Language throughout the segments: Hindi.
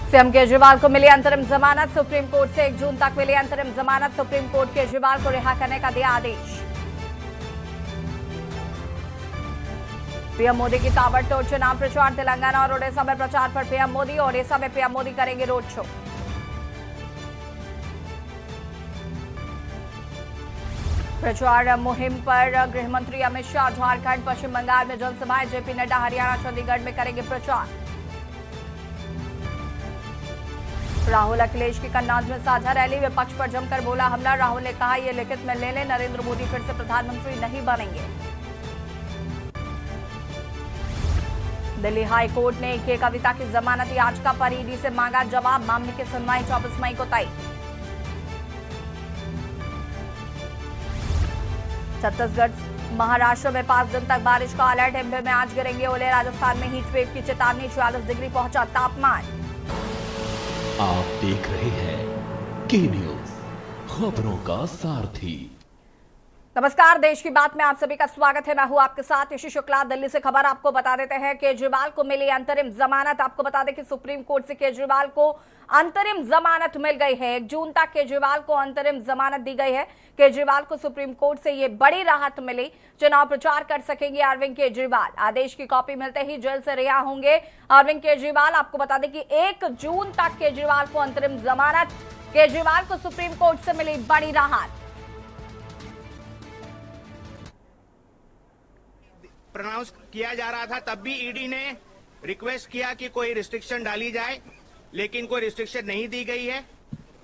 सीएम केजरीवाल को मिली अंतरिम जमानत। सुप्रीम कोर्ट से 1 जून तक मिली अंतरिम जमानत। सुप्रीम कोर्ट केजरीवाल को रिहा करने का दिया आदेश। पीएम मोदी की ताबड़तोड़ चुनाव प्रचार। तेलंगाना और ओडिशा में प्रचार पर पीएम मोदी। ओडिशा में पीएम मोदी करेंगे रोड शो। प्रचार मुहिम पर गृह मंत्री अमित शाह झारखंड पश्चिम बंगाल में जनसभाएं। जेपी नड्डा हरियाणा चंडीगढ़ में करेंगे प्रचार। राहुल अखिलेश की कन्नौज में साझा रैली। विपक्ष पर जमकर बोला हमला। राहुल ने कहा ये लिखित में ले लें, नरेंद्र मोदी फिर से प्रधानमंत्री नहीं बनेंगे। दिल्ली हाई कोर्ट ने के कविता की जमानत याचिका पर ईडी से मांगा जवाब। मामले की सुनवाई 24 मई को तय। छत्तीसगढ़ महाराष्ट्र में 5 दिन तक बारिश का अलर्ट। एमपी में आज गिरेंगे ओले। राजस्थान में हीट वेव की चेतावनी। 44 डिग्री पहुंचा तापमान। आप देख रहे हैं के न्यूज, खबरों का सारथी। नमस्कार, देश की बात में आप सभी का स्वागत है। मैं हूं आपके साथ ऋषि शुक्ला। दिल्ली से खबर आपको बता देते हैं। केजरीवाल को मिली अंतरिम जमानत। आपको बता दें कि सुप्रीम कोर्ट से केजरीवाल को अंतरिम जमानत मिल गई है। 1 जून तक केजरीवाल को अंतरिम जमानत दी गई है। केजरीवाल को सुप्रीम कोर्ट से ये बड़ी राहत मिली। चुनाव प्रचार कर सकेंगे अरविंद केजरीवाल। आदेश की कॉपी मिलते ही जेल से रिहा होंगे अरविंद केजरीवाल। आपको बता दें कि 1 जून तक केजरीवाल को अंतरिम जमानत। केजरीवाल को सुप्रीम कोर्ट से मिली बड़ी राहत। प्रोनाउंस किया जा रहा था तब भी ईडी ने रिक्वेस्ट किया कि कोई रिस्ट्रिक्शन डाली जाए, लेकिन कोई रिस्ट्रिक्शन नहीं दी गई है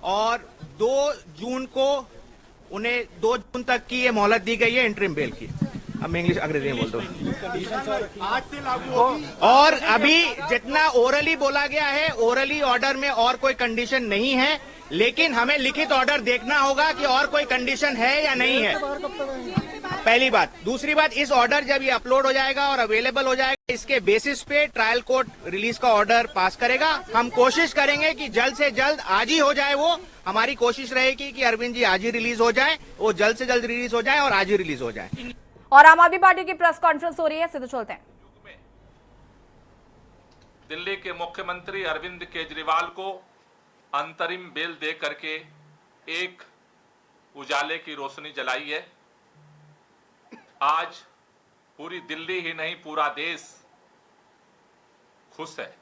और 2 जून को उन्हें 2 जून तक की ये मोहलत दी गई है इंटरिम बेल की। अब मैं इंग्लिश अंग्रेजी में बोलता हूँ। आज से लागू होगी। और अभी जितना ओरली बोला गया है, ओरली ऑर्डर में और कोई कंडीशन नहीं है, लेकिन हमें लिखित ऑर्डर देखना होगा कि और कोई कंडीशन है या नहीं है, पहली बात। दूसरी बात, इस ऑर्डर जब ये अपलोड हो जाएगा और अवेलेबल हो जाएगा, इसके बेसिस पे ट्रायल कोर्ट रिलीज का ऑर्डर पास करेगा। हम कोशिश करेंगे कि जल्द से जल्द आज ही हो जाए। वो हमारी कोशिश रहेगी कि अरविंद जी आज ही रिलीज हो जाए, वो जल्द से जल्द रिलीज हो जाए और आज ही रिलीज हो जाए। और आम आदमी पार्टी की प्रेस कॉन्फ्रेंस हो रही है, सीधे चलते हैं। दिल्ली के मुख्यमंत्री अरविंद केजरीवाल को अंतरिम बेल दे करके एक उजाले की रोशनी जलाई है। आज पूरी दिल्ली ही नहीं, पूरा देश खुश है।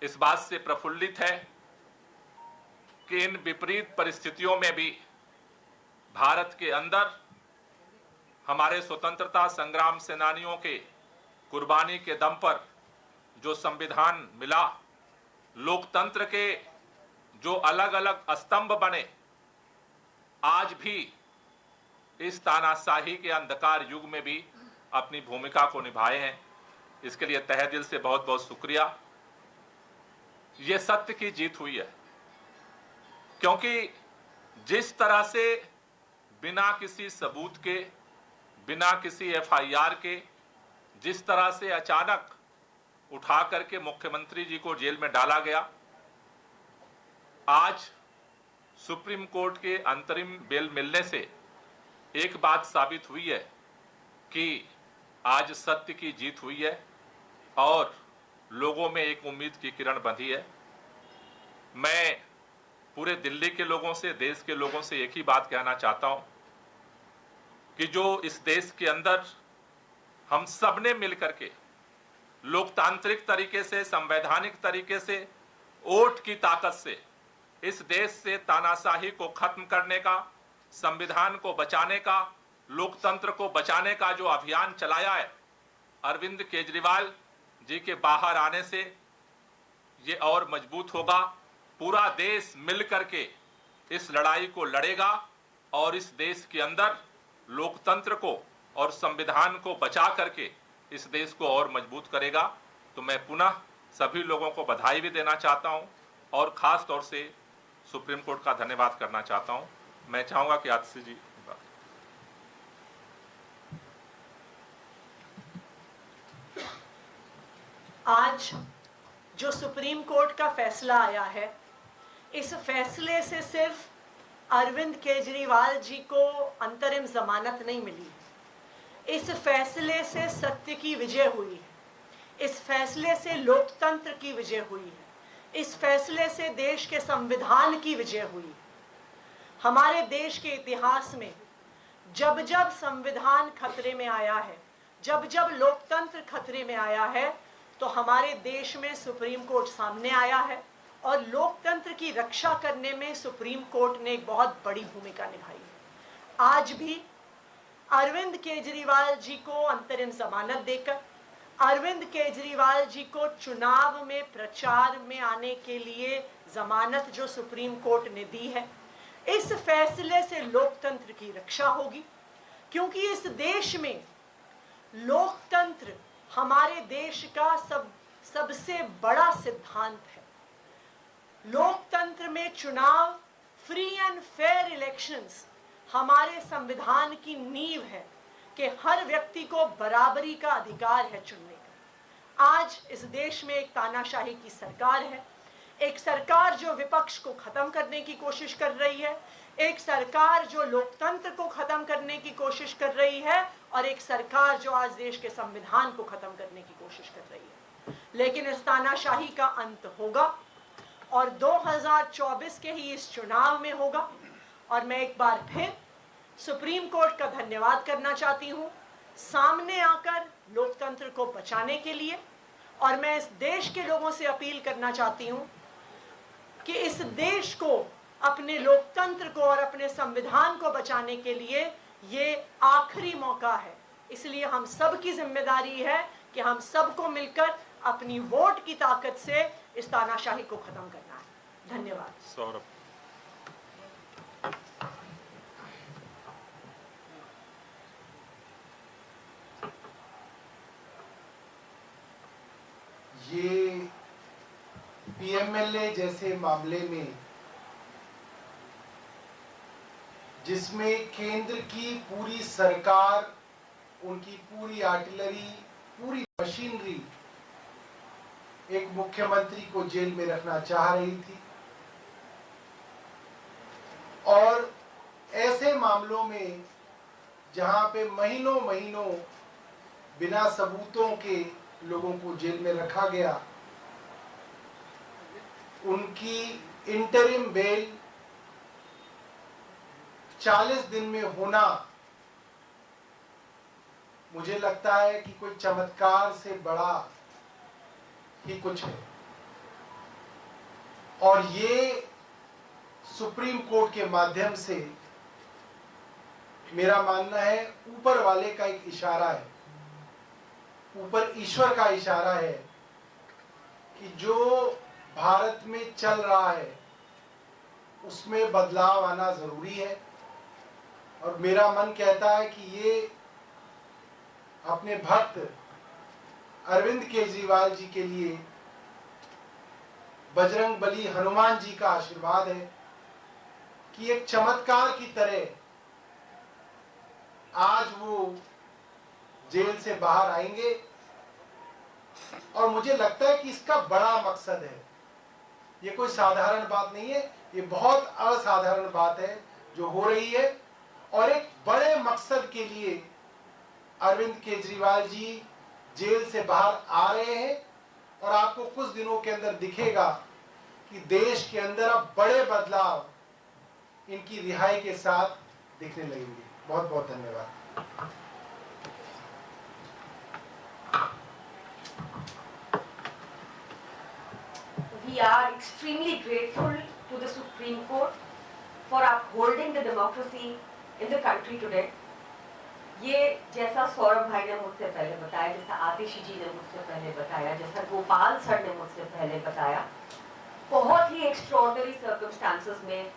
इस बात से प्रफुल्लित है कि इन विपरीत परिस्थितियों में भी भारत के अंदर हमारे स्वतंत्रता संग्राम सेनानियों के कुर्बानी के दम पर जो संविधान मिला, लोकतंत्र के जो अलग अलग स्तंभ बने, आज भी इस तानाशाही के अंधकार युग में भी अपनी भूमिका को निभाए हैं। इसके लिए तहे दिल से बहुत बहुत शुक्रिया। ये सत्य की जीत हुई है, क्योंकि जिस तरह से बिना किसी सबूत के, बिना किसी एफआईआर के, जिस तरह से अचानक उठा करके मुख्यमंत्री जी को जेल में डाला गया, आज सुप्रीम कोर्ट के अंतरिम बेल मिलने से एक बात साबित हुई है कि आज सत्य की जीत हुई है और लोगों में एक उम्मीद की किरण बंधी है। मैं पूरे दिल्ली के लोगों से, देश के लोगों से एक ही बात कहना चाहता हूं कि जो इस देश के अंदर हम सब ने मिलकर के लोकतांत्रिक तरीके से, संवैधानिक तरीके से, वोट की ताकत से इस देश से तानाशाही को खत्म करने का, संविधान को बचाने का, लोकतंत्र को बचाने का जो अभियान चलाया है, अरविंद केजरीवाल जी के बाहर आने से ये और मजबूत होगा। पूरा देश मिलकर के इस लड़ाई को लड़ेगा और इस देश के अंदर लोकतंत्र को और संविधान को बचा करके इस देश को और मजबूत करेगा। तो मैं पुनः सभी लोगों को बधाई भी देना चाहता हूं और खास तौर से सुप्रीम कोर्ट का धन्यवाद करना चाहता हूं। मैं चाहूंगा कि आतिशी जी। आज जो सुप्रीम कोर्ट का फैसला आया है, इस फैसले से सिर्फ अरविंद केजरीवाल जी को अंतरिम जमानत नहीं मिली, इस फैसले से सत्य की विजय हुई है। इस फैसले से लोकतंत्र की विजय हुई है। इस फैसले से देश के संविधान की विजय हुई। हमारे देश के इतिहास में जब जब संविधान खतरे में आया है, जब जब लोकतंत्र खतरे में आया है, तो हमारे देश में सुप्रीम कोर्ट सामने आया है और लोकतंत्र की रक्षा करने में सुप्रीम कोर्ट ने एक बहुत बड़ी भूमिका निभाई है। आज भी अरविंद केजरीवाल जी को अंतरिम जमानत देकर, अरविंद केजरीवाल जी को चुनाव में प्रचार में आने के लिए जमानत जो सुप्रीम कोर्ट ने दी है, इस फैसले से लोकतंत्र की रक्षा होगी, क्योंकि इस देश में लोकतंत्र हमारे देश का सबसे बड़ा सिद्धांत है। लोकतंत्र में चुनाव, फ्री एंड फेयर इलेक्शंस हमारे संविधान की नींव है कि हर व्यक्ति को बराबरी का अधिकार है चुनने का। आज इस देश में एक तानाशाही की सरकार है, एक सरकार जो विपक्ष को खत्म करने की कोशिश कर रही है, एक सरकार जो लोकतंत्र को खत्म करने की कोशिश कर रही है, और एक सरकार जो आज देश के संविधान को खत्म करने की कोशिश कर रही है। लेकिन इस तानाशाही का अंत होगा और 2024 के ही इस चुनाव में होगा। और मैं एक बार फिर सुप्रीम कोर्ट का धन्यवाद करना चाहती हूँ सामने आकर लोकतंत्र को बचाने के लिए। और मैं इस देश के लोगों से अपील करना चाहती हूँ कि इस देश को, अपने लोकतंत्र को और अपने संविधान को बचाने के लिए ये आखिरी मौका है। इसलिए हम सब की जिम्मेदारी है कि हम सबको मिलकर अपनी वोट की ताकत से इस तानाशाही को खत्म करना है। धन्यवाद। सौरभ। ये पीएमएलए जैसे मामले में, जिसमें केंद्र की पूरी सरकार, उनकी पूरी आर्टिलरी, पूरी मशीनरी एक मुख्यमंत्री को जेल में रखना चाह रही थी, और ऐसे मामलों में जहां पे महीनों महीनों बिना सबूतों के लोगों को जेल में रखा गया, उनकी इंटरिम बेल 40 दिन में होना, मुझे लगता है कि कोई चमत्कार से बड़ा ही कुछ है। और ये सुप्रीम कोर्ट के माध्यम से, मेरा मानना है, ऊपर वाले का एक इशारा है, ऊपर ईश्वर का इशारा है कि जो भारत में चल रहा है उसमें बदलाव आना जरूरी है। और मेरा मन कहता है कि ये अपने भक्त अरविंद केजरीवाल जी के लिए बजरंग बली हनुमान जी का आशीर्वाद है कि एक चमत्कार की तरह आज वो जेल से बाहर आएंगे। और मुझे लगता है कि इसका बड़ा मकसद है, ये कोई साधारण बात नहीं है, ये बहुत असाधारण बात है जो हो रही है। और एक बड़े मकसद के लिए अरविंद केजरीवाल जी जेल से बाहर आ रहे हैं, और आपको कुछ दिनों के अंदर दिखेगा कि देश के अंदर अब बड़े बदलाव इनकी रिहाई के साथ दिखने लगेंगे। बहुत बहुत धन्यवाद। We are extremely grateful to the Supreme Court for upholding the democracy in the country today. ये जैसा सौरभ भाई ने मुझसे पहले बताया, जैसा आतिशी जी ने मुझसे पहले बताया, जैसा गोपाल सर ने मुझसे पहले बताया, बहुत ही एक्स्ट्रॉर्डनरी सर्कमस्टांसेस में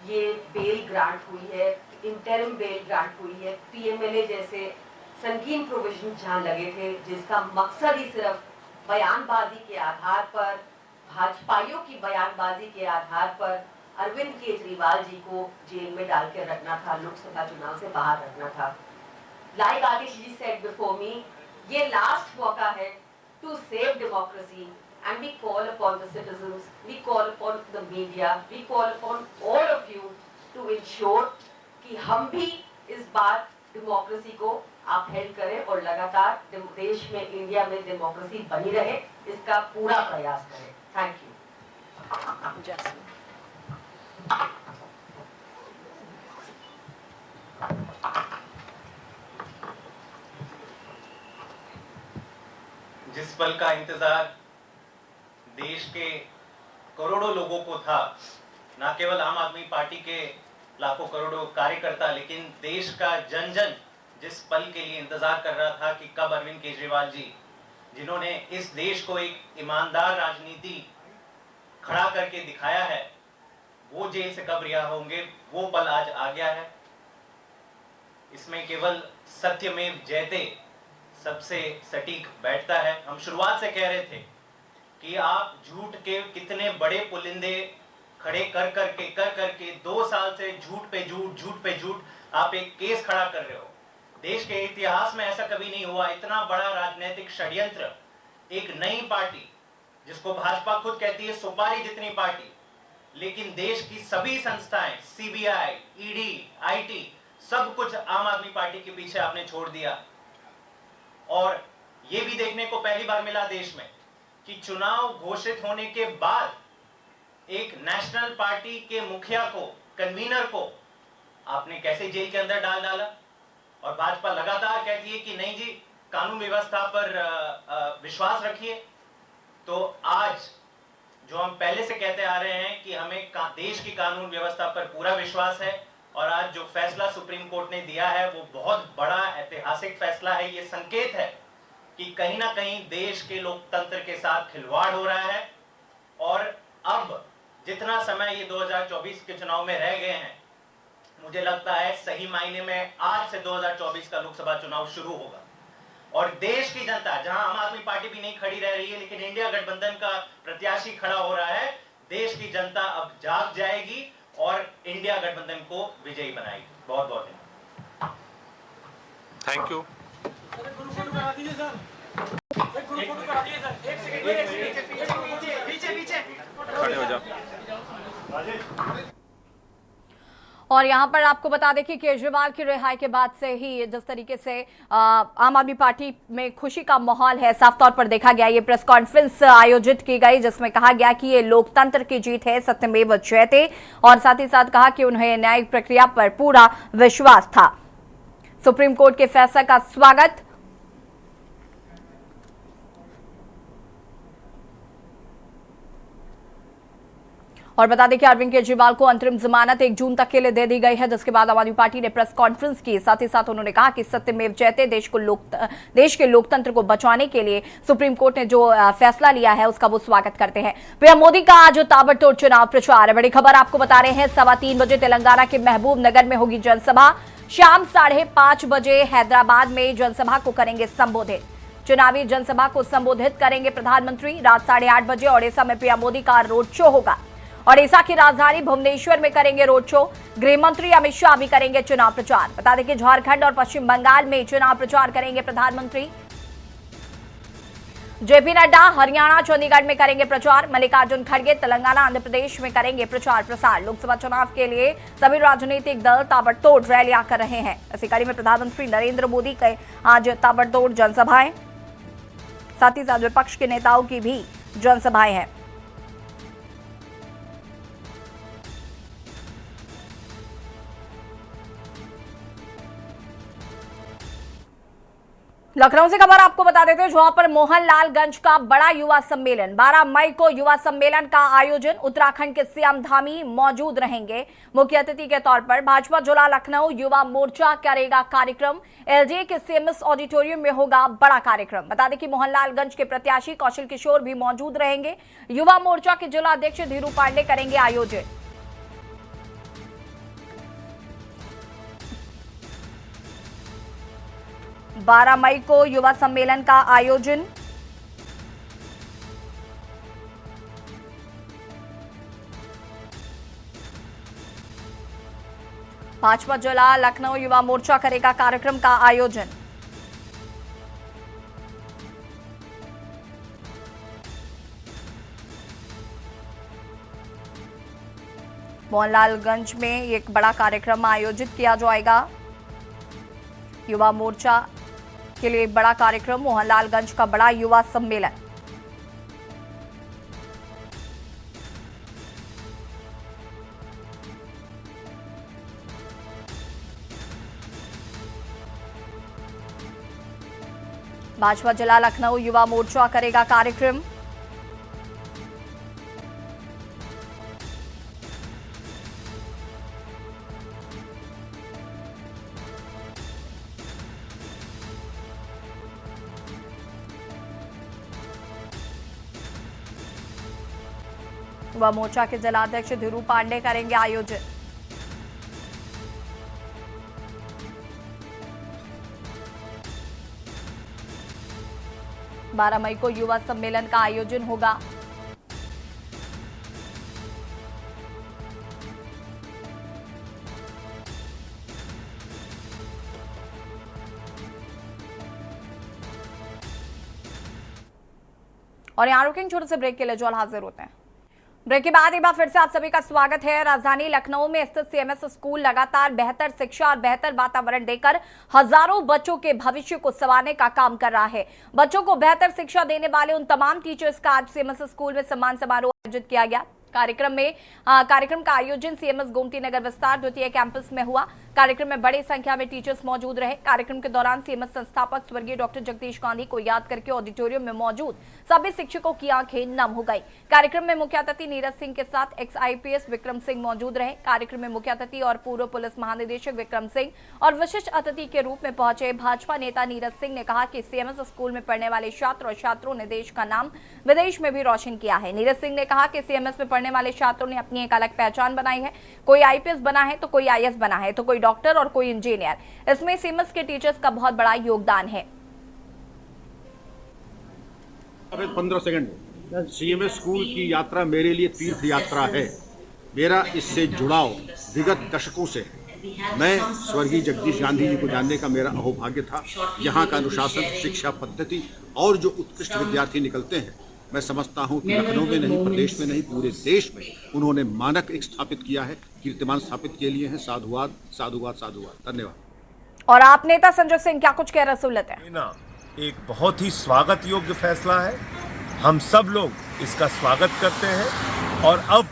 ये बेल ग्रांट हुई है, इंटरिम बेल ग्रांट हुई है। पीएमएलए जैसे संगीन प्रोविजन जहाँ लगे थे, जिसका मकसद ही सिर्फ बयानबाजी के आधार पर, भाजपाइयों की बयानबाजी के आधार पर अरविंद केजरीवाल जी को जेल में डाल के रखना था, लोकसभा चुनाव से बाहर रखना था। Like Atish ji said before me, ये लास्ट मौका है to save democracy, and we call upon the citizens, we call upon the media, we call upon all of you to ensure कि हम भी इस बार डेमोक्रेसी को अपहेल्ड करें और लगातार देश में, इंडिया में डेमोक्रेसी बनी रहे, इसका पूरा प्रयास करें। Thank you. जैस्मिन। जिस पल का इंतजार देश के करोड़ों लोगों को था, न केवल आम आदमी पार्टी के लाखों करोड़ों कार्यकर्ता, लेकिन देश का जन जन जिस पल के लिए इंतजार कर रहा था कि कब अरविंद केजरीवाल जी, जिन्होंने इस देश को एक ईमानदार राजनीति खड़ा करके दिखाया है, वो जेल से कब रिहा होंगे, वो पल आज आ गया है। इसमें केवल सत्यमेव जयते सबसे सटीक बैठता है। हम शुरुआत से कह रहे थे कि आप झूठ के कितने बड़े पुलिंदे खड़े कर करके 2 साल से झूठ पे झूठ आप एक केस खड़ा कर रहे हो। देश के इतिहास में ऐसा कभी नहीं हुआ, इतना बड़ा राजनीतिक षड्यंत्र। एक नई पार्टी जिसको भाजपा खुद कहती है सुपारी जितनी पार्टी, लेकिन देश की सभी संस्थाएं, सीबीआई, ईडी, आईटी, सब कुछ आम आदमी पार्टी के पीछे आपने छोड़ दिया। और ये भी देखने को पहली बार मिला देश में कि चुनाव घोषित होने के बाद एक नेशनल पार्टी के मुखिया को, कन्वीनर को आपने कैसे जेल के अंदर डाल डाला। और भाजपा लगातार कहती है कि नहीं जी, कानून व्यवस्था पर विश्वास रखिए। तो आज जो हम पहले से कहते आ रहे हैं कि हमें देश की कानून व्यवस्था पर पूरा विश्वास है, और आज जो फैसला सुप्रीम कोर्ट ने दिया है वो बहुत बड़ा ऐतिहासिक फैसला है। ये संकेत है कि कहीं ना कहीं देश के लोकतंत्र के साथ खिलवाड़ हो रहा है। और अब जितना समय ये 2024 के चुनाव में रह गए हैं, मुझे लगता है सही मायने में आज से 2024 का लोकसभा चुनाव शुरू होगा। और देश की जनता, जहां आम आदमी पार्टी भी नहीं खड़ी रह रही है, लेकिन इंडिया गठबंधन का प्रत्याशी खड़ा हो रहा है, देश की जनता अब जाग जाएगी और इंडिया गठबंधन को विजयी बनाएगी। बहुत बहुत धन्यवाद। Thank you. खड़े हो जाओ। और यहाँ पर आपको बता दें कि केजरीवाल की रिहाई के बाद से ही जिस तरीके से आम आदमी पार्टी में खुशी का माहौल है, साफ तौर पर देखा गया। ये प्रेस कॉन्फ्रेंस आयोजित की गई जिसमें कहा गया कि ये लोकतंत्र की जीत है, सत्यमेव जयते, और साथ ही साथ कहा कि उन्हें न्यायिक प्रक्रिया पर पूरा विश्वास था। सुप्रीम कोर्ट के फैसले का स्वागत। और बता दें कि अरविंद केजरीवाल को अंतरिम जमानत 1 जून तक के लिए दे दी गई है, जिसके बाद आम आदमी पार्टी ने प्रेस कॉन्फ्रेंस की। साथ ही साथ उन्होंने कहा कि सत्यमेव जयते, देश के लोकतंत्र को बचाने के लिए सुप्रीम कोर्ट ने जो फैसला लिया है उसका वो स्वागत करते हैं। पीएम मोदी का आज ताबड़तोड़ चुनाव प्रचार। बड़ी खबर आपको बता रहे हैं, 3:15 बजे तेलंगाना के महबूब नगर में होगी जनसभा। शाम 5:30 बजे हैदराबाद में जनसभा को करेंगे संबोधित। चुनावी जनसभा को संबोधित करेंगे प्रधानमंत्री। रात 8:30 बजे ओडिशा में पीएम मोदी का रोड शो होगा। ओडिशा की राजधानी भुवनेश्वर में करेंगे रोड शो। गृह मंत्री अमित शाह भी करेंगे चुनाव प्रचार। बता दें कि झारखंड और पश्चिम बंगाल में चुनाव प्रचार करेंगे प्रधानमंत्री। जेपी नड्डा हरियाणा, चंडीगढ़ में करेंगे प्रचार। मल्लिकार्जुन खड़गे तेलंगाना, आंध्र प्रदेश में करेंगे प्रचार प्रसार। लोकसभा चुनाव के लिए सभी राजनीतिक दल ताबड़तोड़ रैलियां कर रहे हैं। इसी कड़ी में प्रधानमंत्री नरेंद्र मोदी के आज ताबड़तोड़ जनसभाएं, साथ ही साथ विपक्ष के नेताओं की भी जनसभाएं हैं। लखनऊ से खबर आपको बता देते हैं, जहां पर मोहनलालगंज का बड़ा युवा सम्मेलन 12 मई को युवा सम्मेलन का आयोजन। उत्तराखंड के सीएम धामी मौजूद रहेंगे मुख्य अतिथि के तौर पर। भाजपा जिला लखनऊ युवा मोर्चा करेगा कार्यक्रम। एलजे के सीएमएस ऑडिटोरियम में होगा बड़ा कार्यक्रम। बता दें कि मोहनलालगंज के प्रत्याशी कौशल किशोर भी मौजूद रहेंगे। युवा मोर्चा के जिला अध्यक्ष धीरू पांडे करेंगे आयोजन। बारह मई को युवा सम्मेलन का आयोजन। भाजपा जिला लखनऊ युवा मोर्चा करेगा कार्यक्रम का आयोजन। मोहनलालगंज में एक बड़ा कार्यक्रम आयोजित किया जाएगा। युवा मोर्चा के लिए बड़ा कार्यक्रम, मोहनलालगंज का बड़ा युवा सम्मेलन। भाजपा जिला लखनऊ युवा मोर्चा करेगा कार्यक्रम। युवा मोर्चा के जिलाध्यक्ष धीरू पांडे करेंगे आयोजन। बारह मई को युवा सम्मेलन का आयोजन होगा। और यहाँ रुकेंगे छोटे से ब्रेक के लिए, जो हाजिर होते हैं। ब्रेक के बाद एक बार फिर से आप सभी का स्वागत है। राजधानी लखनऊ में स्थित सीएमएस स्कूल लगातार बेहतर शिक्षा और बेहतर वातावरण देकर हजारों बच्चों के भविष्य को संवारने का काम कर रहा है। बच्चों को बेहतर शिक्षा देने वाले उन तमाम टीचर्स का आज सीएमएस स्कूल में सम्मान समारोह आयोजित किया गया। कार्यक्रम का आयोजन सीएमएस गोमती नगर विस्तार द्वितीय कैंपस में हुआ। कार्यक्रम में बड़ी संख्या में टीचर्स मौजूद रहे। कार्यक्रम के दौरान सीएमएस संस्थापक स्वर्गीय डॉक्टर जगदीश गांधी को याद करके ऑडिटोरियम में मौजूद सभी शिक्षकों की आंखें नम हो गई। कार्यक्रम में मुख्य अतिथि नीरज सिंह के साथ एक्स IPS विक्रम सिंह मौजूद रहे। कार्यक्रम में मुख्य अतिथि और पूर्व पुलिस महानिदेशक विक्रम सिंह और विशिष्ट अतिथि के रूप में पहुंचे भाजपा नेता नीरज सिंह ने कहा कि सीएमएस स्कूल में पढ़ने वाले छात्र और छात्रों ने देश का नाम विदेश में भी रोशन किया है। नीरज सिंह ने कहा कि सीएमएस में पढ़ने वाले छात्रों ने अपनी एक अलग पहचान बनाई है। कोई IPS बना है तो कोई IAS बना है तो कोई डॉक्टर और कोई इंजीनियर। इसमें सीएमएस के टीचर्स का बहुत बड़ा योगदान है। 15 सेकंड। सीएमएस स्कूल की यात्रा मेरे लिए तीर्थ यात्रा है। मेरा इससे जुड़ाव विगत दशकों से है। मैं स्वर्गीय जगदीश गांधी जी को जानने का मेरा अहोभाग्य था। यहाँ का अनुशासन, शिक्षा पद्धति और जो उत्कृष्ट विद्यार्थी निकलते हैं, मैं समझता हूँ कि लखनऊ में नहीं, प्रदेश में नहीं, पूरे देश में उन्होंने मानक एक स्थापित किया है, कीर्तिमान स्थापित के लिए है। साधुवाद, साधुवाद, साधुवाद। धन्यवाद। और आप नेता संजय सिंह क्या कुछ कह रहे सहूलत है? एक बहुत ही स्वागत योग्य फैसला है। हम सब लोग इसका स्वागत करते हैं और अब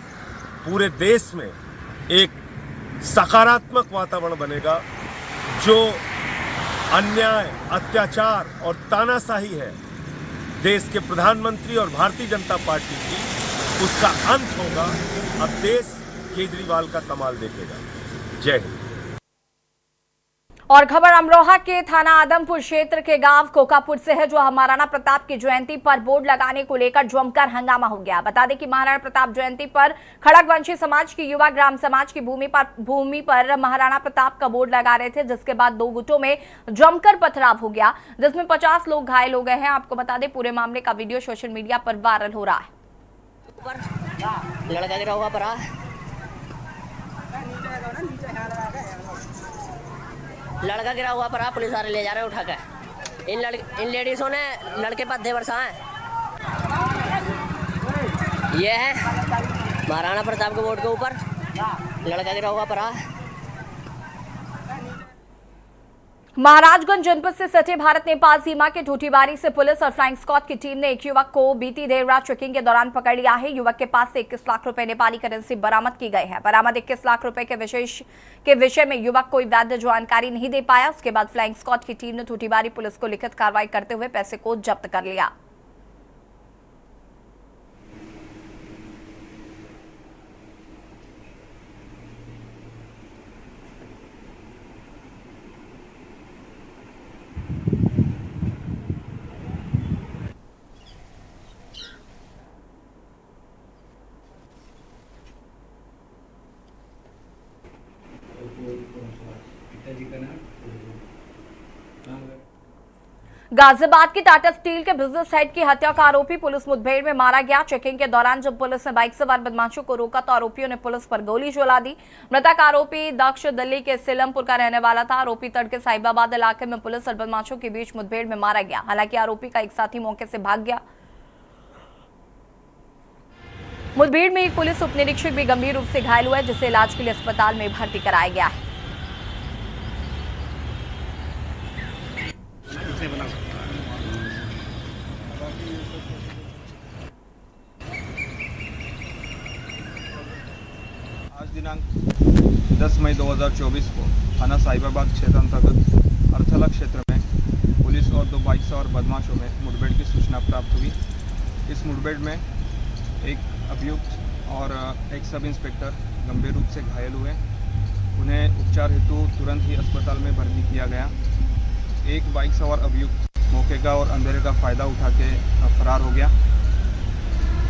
पूरे देश में एक सकारात्मक वातावरण बनेगा। जो अन्याय, अत्याचार और तानाशाही है देश के प्रधानमंत्री और भारतीय जनता पार्टी की, उसका अंत होगा। अब देश केजरीवाल का कमाल देखेगा। जय हिंद। और खबर अमरोहा के थाना आदमपुर क्षेत्र के गांव कोकापुर से है, जो महाराणा प्रताप की जयंती पर बोर्ड लगाने को लेकर जमकर हंगामा हो गया। बता दें कि महाराणा प्रताप जयंती पर खड़गवंशी समाज की युवा ग्राम समाज की भूमि पर महाराणा प्रताप का बोर्ड लगा रहे थे, जिसके बाद दो गुटों में जमकर पथराव हो गया, जिसमें 50 लोग घायल हो गए हैं। आपको बता दें पूरे मामले का वीडियो सोशल मीडिया पर वायरल हो रहा है। लड़का गिरा हुआ पड़ा, लड़का गिरा हुआ पड़ा, पुलिस वाले ले जा रहे हैं उठा कर। इन लेडीजों ने लड़के पर दे बरसा है। ये है महाराणा प्रताप के बोर्ड के ऊपर लड़का गिरा हुआ पड़ा। महाराजगंज जनपद से सटे भारत नेपाल सीमा के ठोठीबारी से पुलिस और फ्लाइंग स्क्वाड की टीम ने एक युवक को बीती देर रात चेकिंग के दौरान पकड़ लिया है। युवक के पास से 21 लाख रुपए नेपाली करेंसी बरामद की गई है। बरामद 21 लाख रुपए के विषय में युवक कोई वैध जानकारी नहीं दे पाया। उसके बाद फ्लाइंग स्क्वाड की टीम ने ठोठीबारी पुलिस को लिखित कार्रवाई करते हुए पैसे को जब्त कर लिया। गाजियाबाद की टाटा स्टील के बिजनेस हेड की हत्या का आरोपी पुलिस मुठभेड़ में मारा गया। चेकिंग के दौरान जब पुलिस ने बाइक सवार बदमाशों को रोका तो आरोपियों ने पुलिस पर गोली चला दी। मृतक आरोपी दक्ष दिल्ली के सिलमपुर का रहने वाला था। आरोपी तड़के साहिबाबाद इलाके में पुलिस और बदमाशों के बीच मुठभेड़ में मारा गया। हालांकि आरोपी का एक साथी मौके से भाग गया। मुठभेड़ में एक पुलिस उप निरीक्षक भी गंभीर रूप से घायल हुआ है, जिसे इलाज के लिए अस्पताल में भर्ती कराया गया है। आज दिनांक 10 मई 2024 को थाना साहिबाबाद क्षेत्र अंतर्गत अर्थला क्षेत्र में पुलिस और 2 बाइक सवार बदमाशों में मुठभेड़ की सूचना प्राप्त हुई। इस मुठभेड़ में एक अभियुक्त और एक सब इंस्पेक्टर गंभीर रूप से घायल हुए। उन्हें उपचार हेतु तुरंत ही अस्पताल में भर्ती किया गया। एक बाइक सवार अभियुक्त मौके का और अंधेरे का फ़ायदा उठा के फरार हो गया।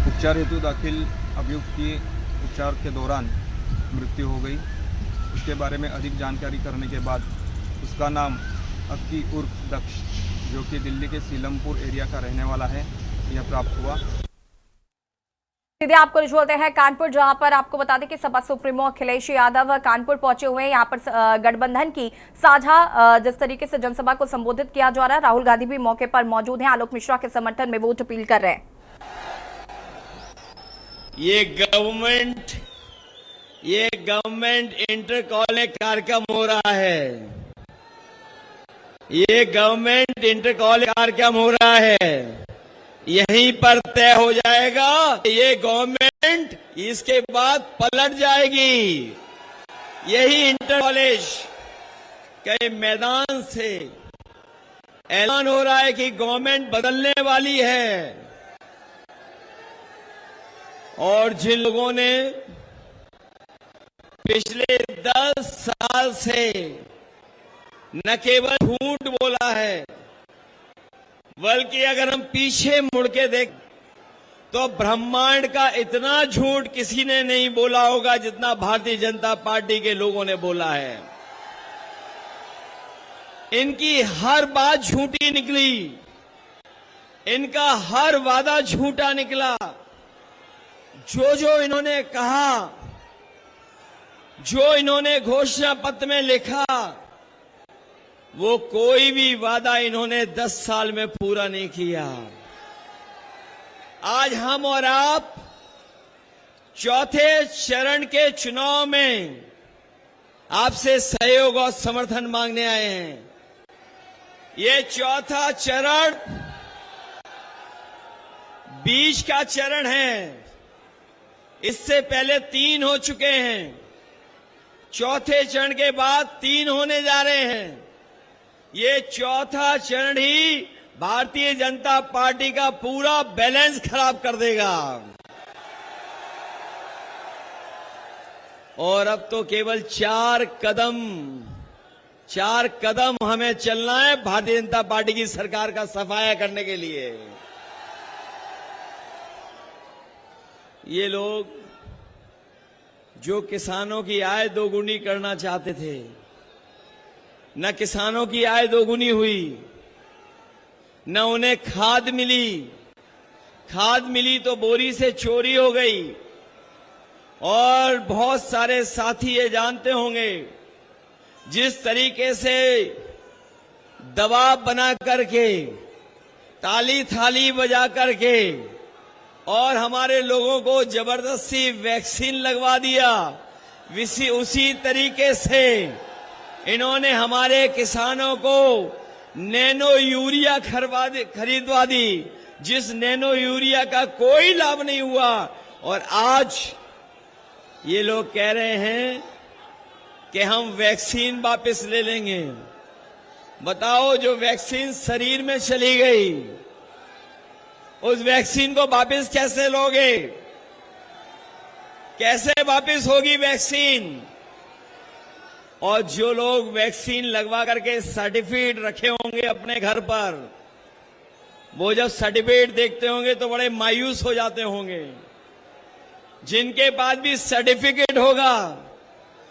उपचार हेतु दाखिल अभियुक्त की उपचार के दौरान मृत्यु हो गई। उसके बारे में अधिक जानकारी करने के बाद उसका नाम अक्की उर्फ दक्ष, जो कि दिल्ली के सीलमपुर एरिया का रहने वाला है, यह प्राप्त हुआ। सीधे आपको रिझोलते हैं कानपुर, जहां पर आपको बता दें कि सपा सुप्रीमो अखिलेश यादव कानपुर पहुंचे हुए हैं। यहां पर गठबंधन की साझा जिस तरीके से जनसभा को संबोधित किया जा रहा है, राहुल गांधी भी मौके पर मौजूद हैं। आलोक मिश्रा के समर्थन में वोट अपील कर रहे हैं। ये गवर्नमेंट इंटर कॉलेज कार्यक्रम हो रहा है। ये गवर्नमेंट इंटर कॉलेज कार्यक्रम हो रहा है। यहीं पर तय हो जाएगा ये गवर्नमेंट इसके बाद पलट जाएगी। यही इंटर कॉलेज के मैदान से ऐलान हो रहा है कि गवर्नमेंट बदलने वाली है। और जिन लोगों ने पिछले 10 साल से न केवल झूठ बोला है, बल्कि अगर हम पीछे मुड़ के देख तो ब्रह्मांड का इतना झूठ किसी ने नहीं बोला होगा जितना भारतीय जनता पार्टी के लोगों ने बोला है। इनकी हर बात झूठी निकली, इनका हर वादा झूठा निकला। जो इन्होंने कहा, जो इन्होंने घोषणा पत्र में लिखा, वो कोई भी वादा इन्होंने 10 साल में पूरा नहीं किया। आज हम और आप चौथे चरण के चुनाव में आपसे सहयोग और समर्थन मांगने आए हैं। ये चौथा चरण बीच का चरण है। इससे पहले 3 हो चुके हैं। चौथे चरण के बाद 3 होने जा रहे हैं। ये चौथा चरण ही भारतीय जनता पार्टी का पूरा बैलेंस खराब कर देगा। और अब तो केवल 4 कदम हमें चलना है भारतीय जनता पार्टी की सरकार का सफाया करने के लिए। ये लोग जो किसानों की आय दोगुनी करना चाहते थे, न किसानों की आय दोगुनी हुई, न उन्हें खाद मिली तो बोरी से चोरी हो गई। और बहुत सारे साथी ये जानते होंगे जिस तरीके से दबाव बना करके, ताली थाली बजा करके और हमारे लोगों को जबरदस्ती वैक्सीन लगवा दिया, उसी तरीके से इन्होंने हमारे किसानों को नैनो यूरिया खरीदवा दी, जिस नैनो यूरिया का कोई लाभ नहीं हुआ। और आज ये लोग कह रहे हैं कि हम वैक्सीन वापस ले लेंगे। बताओ, जो वैक्सीन शरीर में चली गई, उस वैक्सीन को वापस कैसे लोगे? कैसे वापस होगी वैक्सीन? और जो लोग वैक्सीन लगवा करके सर्टिफिकेट रखे होंगे अपने घर पर, वो जब सर्टिफिकेट देखते होंगे तो बड़े मायूस हो जाते होंगे। जिनके पास भी सर्टिफिकेट होगा,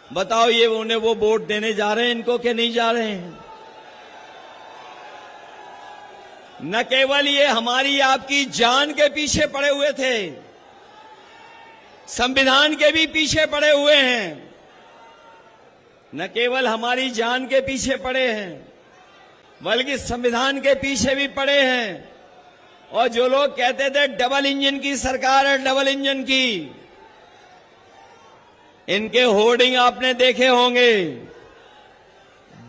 बताओ ये उन्हें वो वोट देने जा रहे हैं इनको कि नहीं जा रहे हैं? न केवल ये हमारी आपकी जान के पीछे पड़े हुए थे, संविधान के भी पीछे पड़े हुए हैं। न केवल हमारी जान के पीछे पड़े हैं, बल्कि संविधान के पीछे भी पड़े हैं। और जो लोग कहते थे डबल इंजन की सरकार है, डबल इंजन की, इनके होर्डिंग आपने देखे होंगे।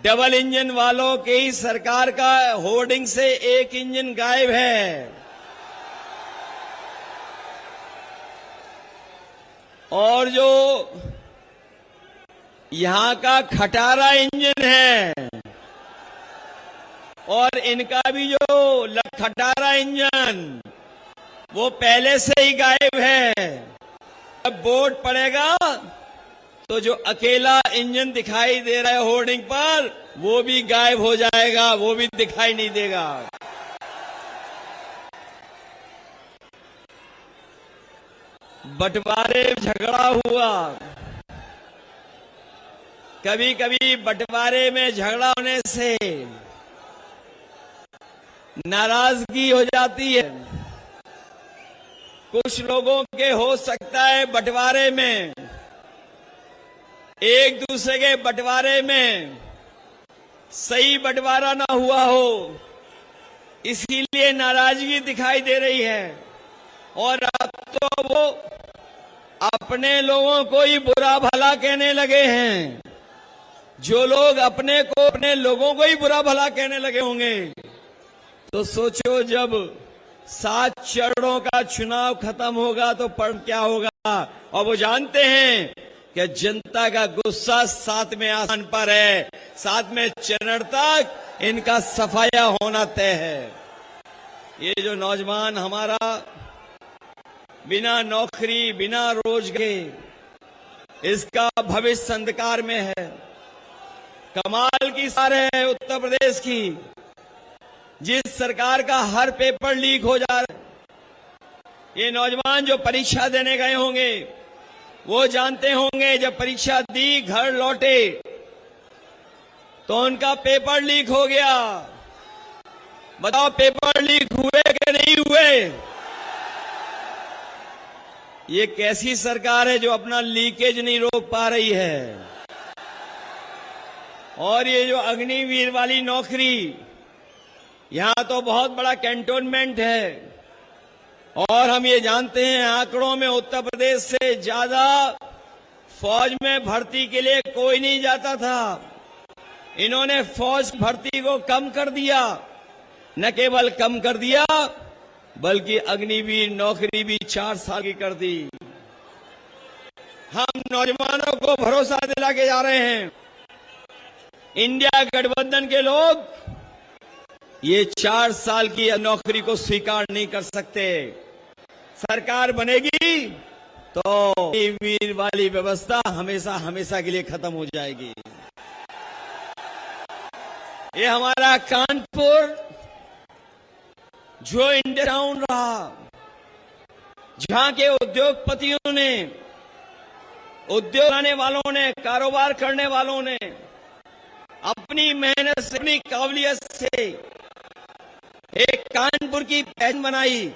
डबल इंजन वालों के ही सरकार का होर्डिंग से एक इंजन गायब है। और जो यहां का खटारा इंजन है, और इनका भी जो खटारा इंजन वो पहले से ही गायब है। जब वोट पड़ेगा तो जो अकेला इंजन दिखाई दे रहा है होर्डिंग पर वो भी गायब हो जाएगा, वो भी दिखाई नहीं देगा। बंटवारे झगड़ा हुआ, कभी कभी बंटवारे में झगड़ा होने से नाराजगी हो जाती है। कुछ लोगों के हो सकता है बंटवारे में, एक दूसरे के बंटवारे में सही बंटवारा ना हुआ हो, इसीलिए नाराजगी दिखाई दे रही है। और अब तो वो अपने लोगों को ही बुरा भला कहने लगे हैं। जो लोग अपने लोगों को ही बुरा भला कहने लगे होंगे, तो सोचो जब 7 चरणों का चुनाव खत्म होगा तो क्या होगा। और वो जानते हैं कि जनता का गुस्सा 7वें आसन पर है, 7वें चरण तक इनका सफाया होना तय है। ये जो नौजवान हमारा बिना नौकरी बिना रोजगार, इसका भविष्य अंधकार में है। कमाल की सरकार है उत्तर प्रदेश की, जिस सरकार का हर पेपर लीक हो जा रहा है। ये नौजवान जो परीक्षा देने गए होंगे वो जानते होंगे, जब परीक्षा दी घर लौटे तो उनका पेपर लीक हो गया। बताओ पेपर लीक हुए कि नहीं हुए? ये कैसी सरकार है जो अपना लीकेज नहीं रोक पा रही है। और ये जो अग्निवीर वाली नौकरी, यहां तो बहुत बड़ा कैंटोनमेंट है और हम ये जानते हैं आंकड़ों में उत्तर प्रदेश से ज्यादा फौज में भर्ती के लिए कोई नहीं जाता था। इन्होंने फौज भर्ती को कम कर दिया, न केवल कम कर दिया बल्कि अग्निवीर नौकरी भी 4 साल की कर दी। हम नौजवानों को भरोसा दिला के जा रहे हैं, इंडिया गठबंधन के लोग ये 4 साल की नौकरी को स्वीकार नहीं कर सकते। सरकार बनेगी तो वीर वाली व्यवस्था हमेशा हमेशा के लिए खत्म हो जाएगी। ये हमारा कानपुर जो इंडिया टाउन रहा, जहां के उद्योगपतियों ने, उद्योग बनाने वालों ने, कारोबार करने वालों ने अपनी मेहनत से, अपनी काबिलियत से एक कानपुर की पहचान बनाई।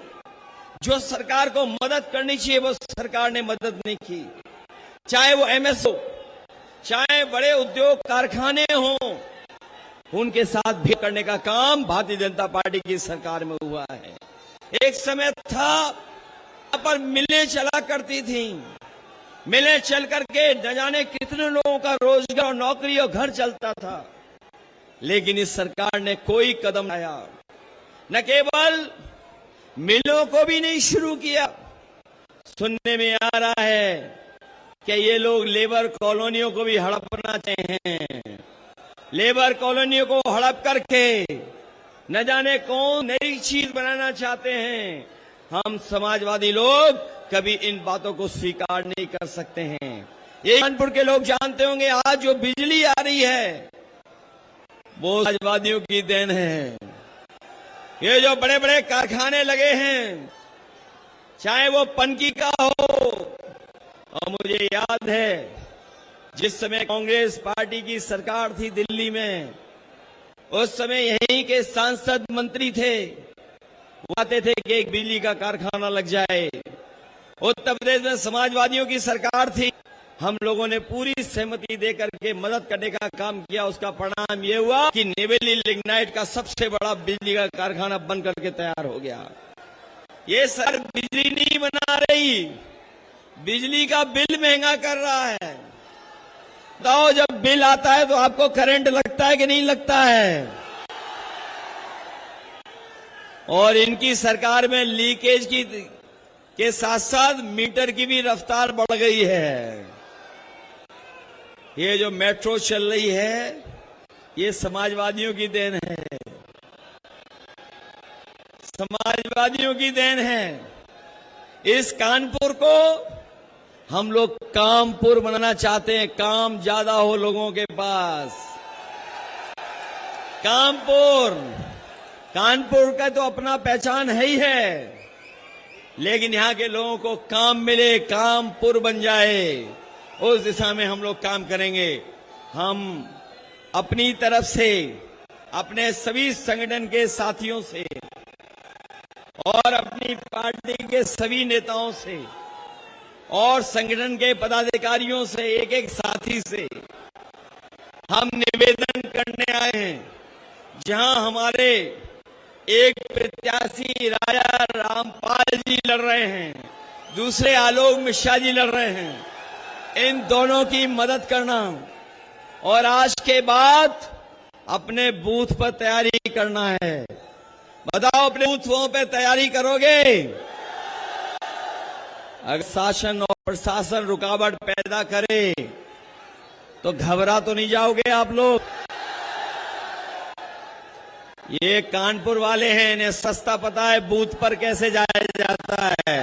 जो सरकार को मदद करनी चाहिए वो सरकार ने मदद नहीं की। चाहे वो एमएस हो, चाहे बड़े उद्योग कारखाने हों, उनके साथ भी करने का काम भारतीय जनता पार्टी की सरकार में हुआ है। एक समय था यहाँ पर मिलें चला करती थी, मिलें चल करके न जाने कितने लोगों का रोजगार और नौकरी और घर चलता था। लेकिन इस सरकार ने कोई कदम नहीं उठाया, न केवल मिलों को भी नहीं शुरू किया। सुनने में आ रहा है कि ये लोग लेबर कॉलोनियों को भी हड़पना चाहते हैं। लेबर कॉलोनियों को हड़प करके न जाने कौन नई चीज बनाना चाहते हैं। हम समाजवादी लोग कभी इन बातों को स्वीकार नहीं कर सकते हैं। ये कानपुर के लोग जानते होंगे, आज जो बिजली आ रही है वो समाजवादियों की देन है। ये जो बड़े बड़े कारखाने लगे हैं, चाहे वो पनकी का हो, और मुझे याद है जिस समय कांग्रेस पार्टी की सरकार थी दिल्ली में, उस समय यहीं के सांसद मंत्री थे, वो आते थे कि एक बिजली का कारखाना लग जाए। उत्तर प्रदेश में समाजवादियों की सरकार थी, हम लोगों ने पूरी सहमति देकर के मदद करने का काम किया। उसका परिणाम ये हुआ कि नेवेली लिग्नाइट का सबसे बड़ा बिजली का कारखाना बन करके तैयार हो गया। ये सर बिजली नहीं बना रही, बिजली का बिल महंगा कर रहा है। बताओ जब बिल आता है तो आपको करंट लगता है कि नहीं लगता है? और इनकी सरकार में लीकेज के साथ साथ मीटर की भी रफ्तार बढ़ गई है। ये जो मेट्रो चल रही है ये समाजवादियों की देन है। समाजवादियों की देन है। इस कानपुर को हम लोग कामपुर बनाना चाहते हैं। काम ज्यादा हो लोगों के पास। कानपुर का तो अपना पहचान है ही है, लेकिन यहाँ के लोगों को काम मिले, कामपुर बन जाए, उस दिशा में हम लोग काम करेंगे। हम अपनी तरफ से अपने सभी संगठन के साथियों से और अपनी पार्टी के सभी नेताओं से और संगठन के पदाधिकारियों से, एक एक साथी से हम निवेदन करने आए हैं। जहां हमारे एक प्रत्याशी राजा रामपाल जी लड़ रहे हैं, दूसरे आलोक मिश्रा जी लड़ रहे हैं, इन दोनों की मदद करना और आज के बाद अपने बूथ पर तैयारी करना है। बताओ, अपने बूथों पे तैयारी करोगे? अगर शासन और प्रशासन रुकावट पैदा करे तो घबरा तो नहीं जाओगे आप लोग? ये कानपुर वाले हैं, इन्हें सस्ता पता है बूथ पर कैसे जाया जाता है।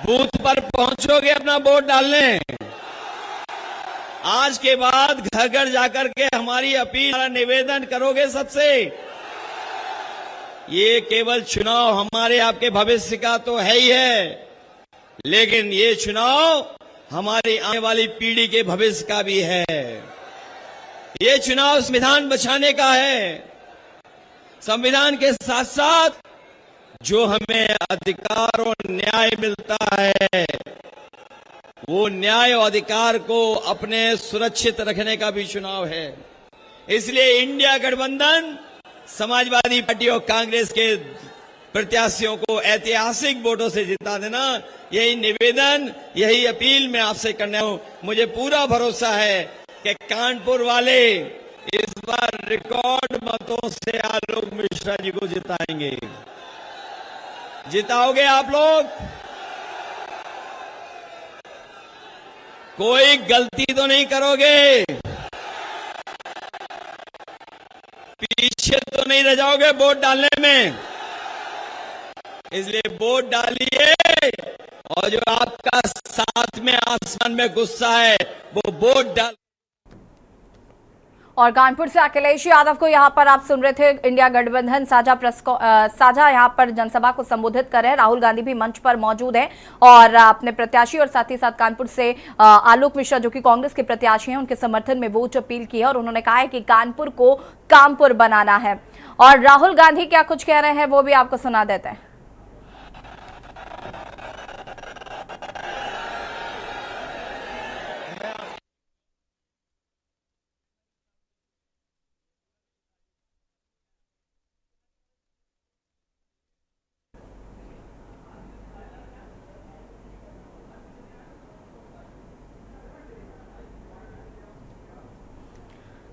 बूथ पर पहुंचोगे अपना वोट डालने। आज के बाद घर घर जाकर के हमारी अपील, हमारा निवेदन करोगे सबसे। ये केवल चुनाव हमारे आपके भविष्य का तो है ही है, लेकिन ये चुनाव हमारी आने वाली पीढ़ी के भविष्य का भी है। ये चुनाव संविधान बचाने का है। संविधान के साथ साथ जो हमें अधिकार और न्याय मिलता है, वो न्याय और अधिकार को अपने सुरक्षित रखने का भी चुनाव है। इसलिए इंडिया गठबंधन समाजवादी पार्टी और कांग्रेस के प्रत्याशियों को ऐतिहासिक वोटों से जिता देना, यही निवेदन, यही अपील मैं आपसे करने हूं। मुझे पूरा भरोसा है कि कानपुर वाले इस बार रिकॉर्ड मतों से आलोक मिश्रा जी को जिताएंगे। जिताओगे आप लोग? कोई गलती तो नहीं करोगे? पीछे तो नहीं रह जाओगे वोट डालने में? इसलिए वोट डालिए, और जो आपका साथ में आसमान में गुस्सा है वो वोट डाल। और कानपुर से अखिलेश यादव को यहाँ पर आप सुन रहे थे। इंडिया गठबंधन साझा यहाँ पर जनसभा को संबोधित कर रहे हैं। राहुल गांधी भी मंच पर मौजूद हैं और अपने प्रत्याशी और साथ ही साथ कानपुर से आलोक मिश्रा जो कि कांग्रेस के प्रत्याशी हैं, उनके समर्थन में वोट अपील की है और उन्होंने कहा है कि कानपुर को कामपुर बनाना है। और राहुल गांधी क्या कुछ कह रहे हैं वो भी आपको सुना देते हैं।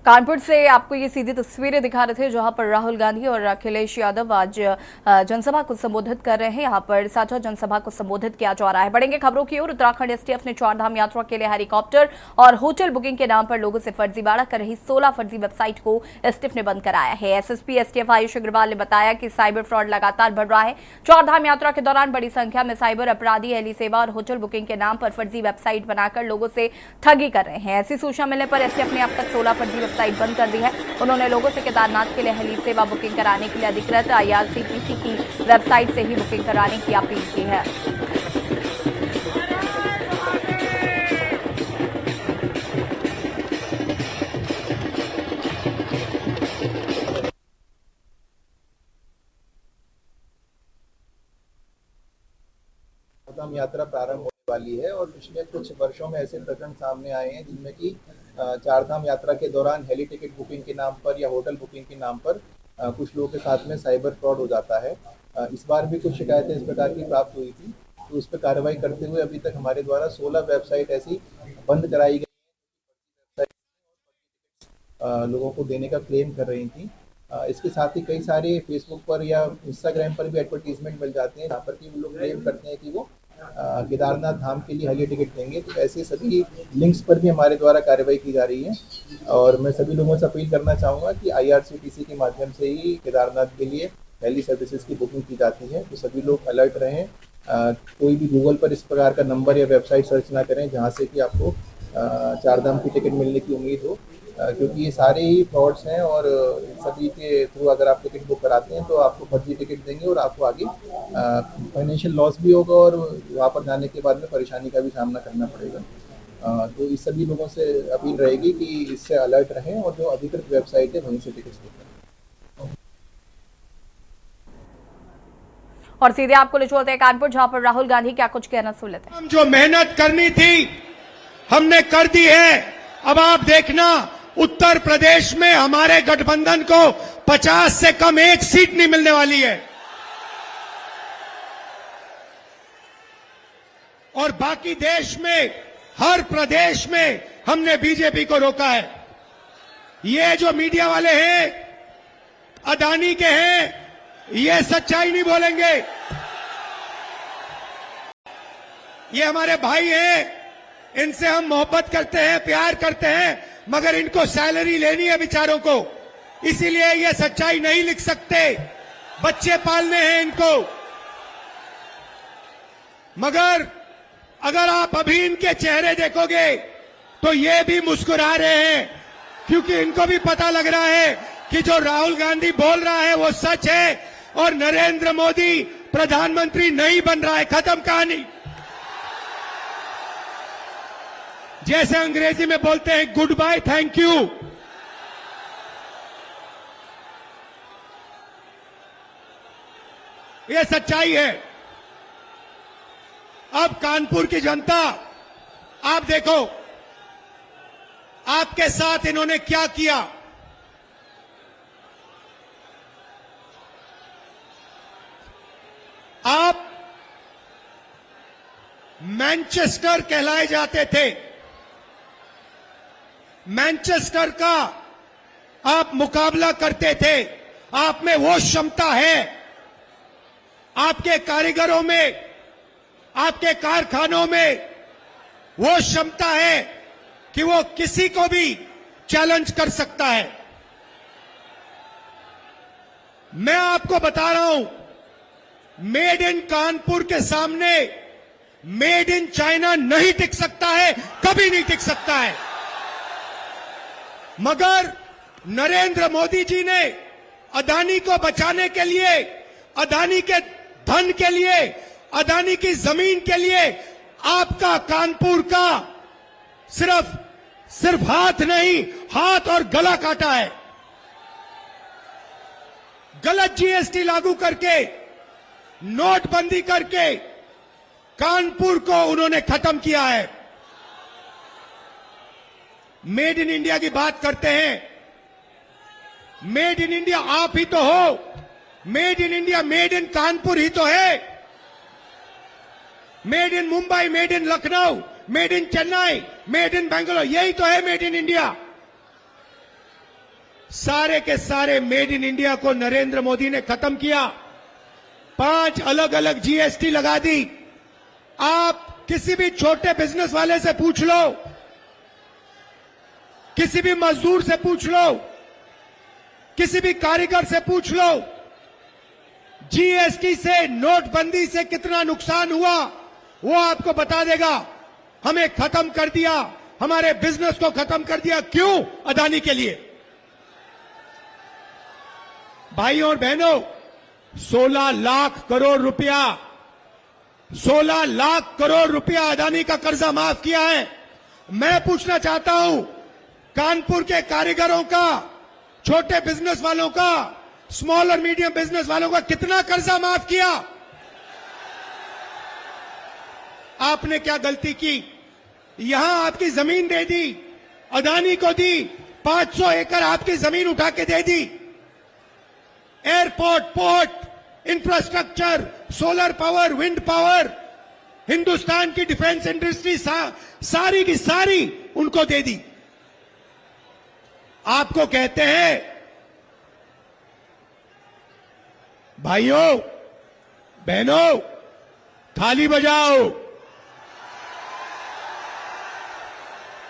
कानपुर से आपको ये सीधी तस्वीरें दिखा रहे थे जहां पर राहुल गांधी और अखिलेश यादव आज जनसभा को संबोधित कर रहे हैं। यहां पर साझा जनसभा को संबोधित किया जा रहा है। बढ़ेंगे खबरों की ओर। उत्तराखंड एसटीएफ ने चारधाम यात्रा के लिए हेलीकॉप्टर और होटल बुकिंग के नाम पर लोगों से फर्जीवाड़ा कर रही 16 फर्जी वेबसाइट को एसटीएफ ने बंद कराया है। एसएसपी एसटीएफ आयुष अग्रवाल ने बताया कि साइबर फ्रॉड लगातार बढ़ रहा है। चारधाम यात्रा के दौरान बड़ी संख्या में साइबर अपराधी हेली सेवा और होटल बुकिंग के नाम पर फर्जी वेबसाइट बनाकर लोगों से ठगी कर रहे हैं। ऐसी सूचना मिलने पर एसटीएफ ने अब तक 16 फर्जी वेबसाइट बंद कर दी है। उन्होंने लोगों से केदारनाथ के लिए हेली सेवा बुकिंग कराने के लिए अधिकृत IRCTC की वेबसाइट से ही बुकिंग कराने की अपील की है। चारधाम यात्रा प्रारंभ होने वाली है और पिछले कुछ वर्षों में ऐसे प्रकरण सामने आए हैं जिनमें कि चारधाम यात्रा के दौरान हेली टिकट बुकिंग के नाम पर या होटल बुकिंग के नाम पर कुछ लोगों के साथ में साइबर फ्रॉड हो जाता है। इस बार भी कुछ शिकायतें इस प्रकार की प्राप्त हुई थी, तो उस पर कार्रवाई करते हुए अभी तक हमारे द्वारा 16 वेबसाइट ऐसी बंद कराई गई लोगों को देने का क्लेम कर रही थी। इसके साथ ही कई सारे फेसबुक पर या इंस्टाग्राम पर भी एडवर्टीजमेंट मिल जाते हैं जहाँ पर कि वो लोग क्लेम करते हैं कि वो केदारनाथ धाम के लिए हेली टिकट देंगे। तो ऐसे सभी लिंक्स पर भी हमारे द्वारा कार्रवाई की जा रही है और मैं सभी लोगों से अपील करना चाहूँगा कि IRCTC के माध्यम से ही केदारनाथ के लिए हेली सर्विसेज की बुकिंग की जाती है। तो सभी लोग अलर्ट रहें, कोई भी गूगल पर इस प्रकार का नंबर या वेबसाइट सर्च ना करें जहाँ से कि आपको चारधाम की टिकट मिलने की उम्मीद हो, क्योंकि ये सारे ही फ्रॉड्स हैं और सभी के थ्रू अगर आप टिकट बुक कराते हैं तो आपको फर्जी टिकट देंगे और आपको आगे फाइनेंशियल लॉस भी होगा और वहाँ पर जाने के बाद में परेशानी का भी सामना करना पड़ेगा। तो इस सभी लोगों से अपील रहेगी कि इससे अलर्ट रहें और जो अधिकृत वेबसाइट है वहीं से टिकट बुक करें। और सीधे आपको ले चलते हैं कानपुर, जहां पर राहुल गांधी क्या कुछ कहना सुन लेते हैं। हम जो मेहनत करनी थी हमने कर दी है। अब आप देखना उत्तर प्रदेश में हमारे गठबंधन को 50 से कम एक सीट नहीं मिलने वाली है और बाकी देश में हर प्रदेश में हमने बीजेपी को रोका है। ये जो मीडिया वाले हैं अदानी के हैं, ये सच्चाई नहीं बोलेंगे। ये हमारे भाई हैं, इनसे हम मोहब्बत करते हैं, प्यार करते हैं, मगर इनको सैलरी लेनी है बेचारों को, इसीलिए ये सच्चाई नहीं लिख सकते। बच्चे पालने हैं इनको। मगर अगर आप अभी इनके चेहरे देखोगे तो ये भी मुस्कुरा रहे हैं, क्योंकि इनको भी पता लग रहा है कि जो राहुल गांधी बोल रहा है वो सच है और नरेंद्र मोदी प्रधानमंत्री नहीं बन रहा है। खत्म कहानी। जैसे अंग्रेजी में बोलते हैं गुड बाय, थैंक यू। ये सच्चाई है। अब कानपुर की जनता, आप देखो आपके साथ इन्होंने क्या किया। आप मैनचेस्टर कहलाए जाते थे, मैनचेस्टर का आप मुकाबला करते थे। आप में वो क्षमता है, आपके कारीगरों में, आपके कारखानों में वो क्षमता है कि वो किसी को भी चैलेंज कर सकता है। मैं आपको बता रहा हूं, मेड इन कानपुर के सामने मेड इन चाइना नहीं टिक सकता है, कभी नहीं टिक सकता है। मगर नरेंद्र मोदी जी ने अदानी को बचाने के लिए, अदानी के धन के लिए, अदानी की जमीन के लिए आपका कानपुर का सिर्फ हाथ नहीं, हाथ और गला काटा है। गलत जीएसटी लागू करके, नोटबंदी करके कानपुर को उन्होंने खत्म किया है। मेड इन इंडिया की बात करते हैं। मेड इन इंडिया आप ही तो हो। Made in India, made in Kanpur ही तो है। Made in Mumbai, made in Lucknow, made in Chennai, made in Bangalore, यही तो है मेड इन इंडिया। सारे के सारे मेड इन इंडिया को नरेंद्र मोदी ने खत्म किया। 5 अलग अलग जीएसटी लगा दी। आप किसी भी छोटे बिजनेस वाले से पूछ लो, किसी भी मजदूर से पूछ लो, किसी भी कारीगर से पूछ लो, जीएसटी से, नोटबंदी से कितना नुकसान हुआ वो आपको बता देगा। हमें खत्म कर दिया, हमारे बिजनेस को खत्म कर दिया। क्यों? अदानी के लिए। भाइयों और बहनों, 16 लाख करोड़ रुपया, 16 लाख करोड़ रुपया अदानी का कर्जा माफ किया है। मैं पूछना चाहता हूं, कानपुर के कारीगरों का, छोटे बिजनेस वालों का, स्मॉल और मीडियम बिजनेस वालों का कितना कर्जा माफ किया? आपने क्या गलती की? यहां आपकी जमीन दे दी, अदानी को दी, 500 एकड़ आपकी जमीन उठा के दे दी। Airport, port, infrastructure, solar power, wind power, Hindustan की डिफेंस इंडस्ट्री सारी की सारी उनको दे दी। आपको कहते हैं भाइयों बहनों, थाली बजाओ।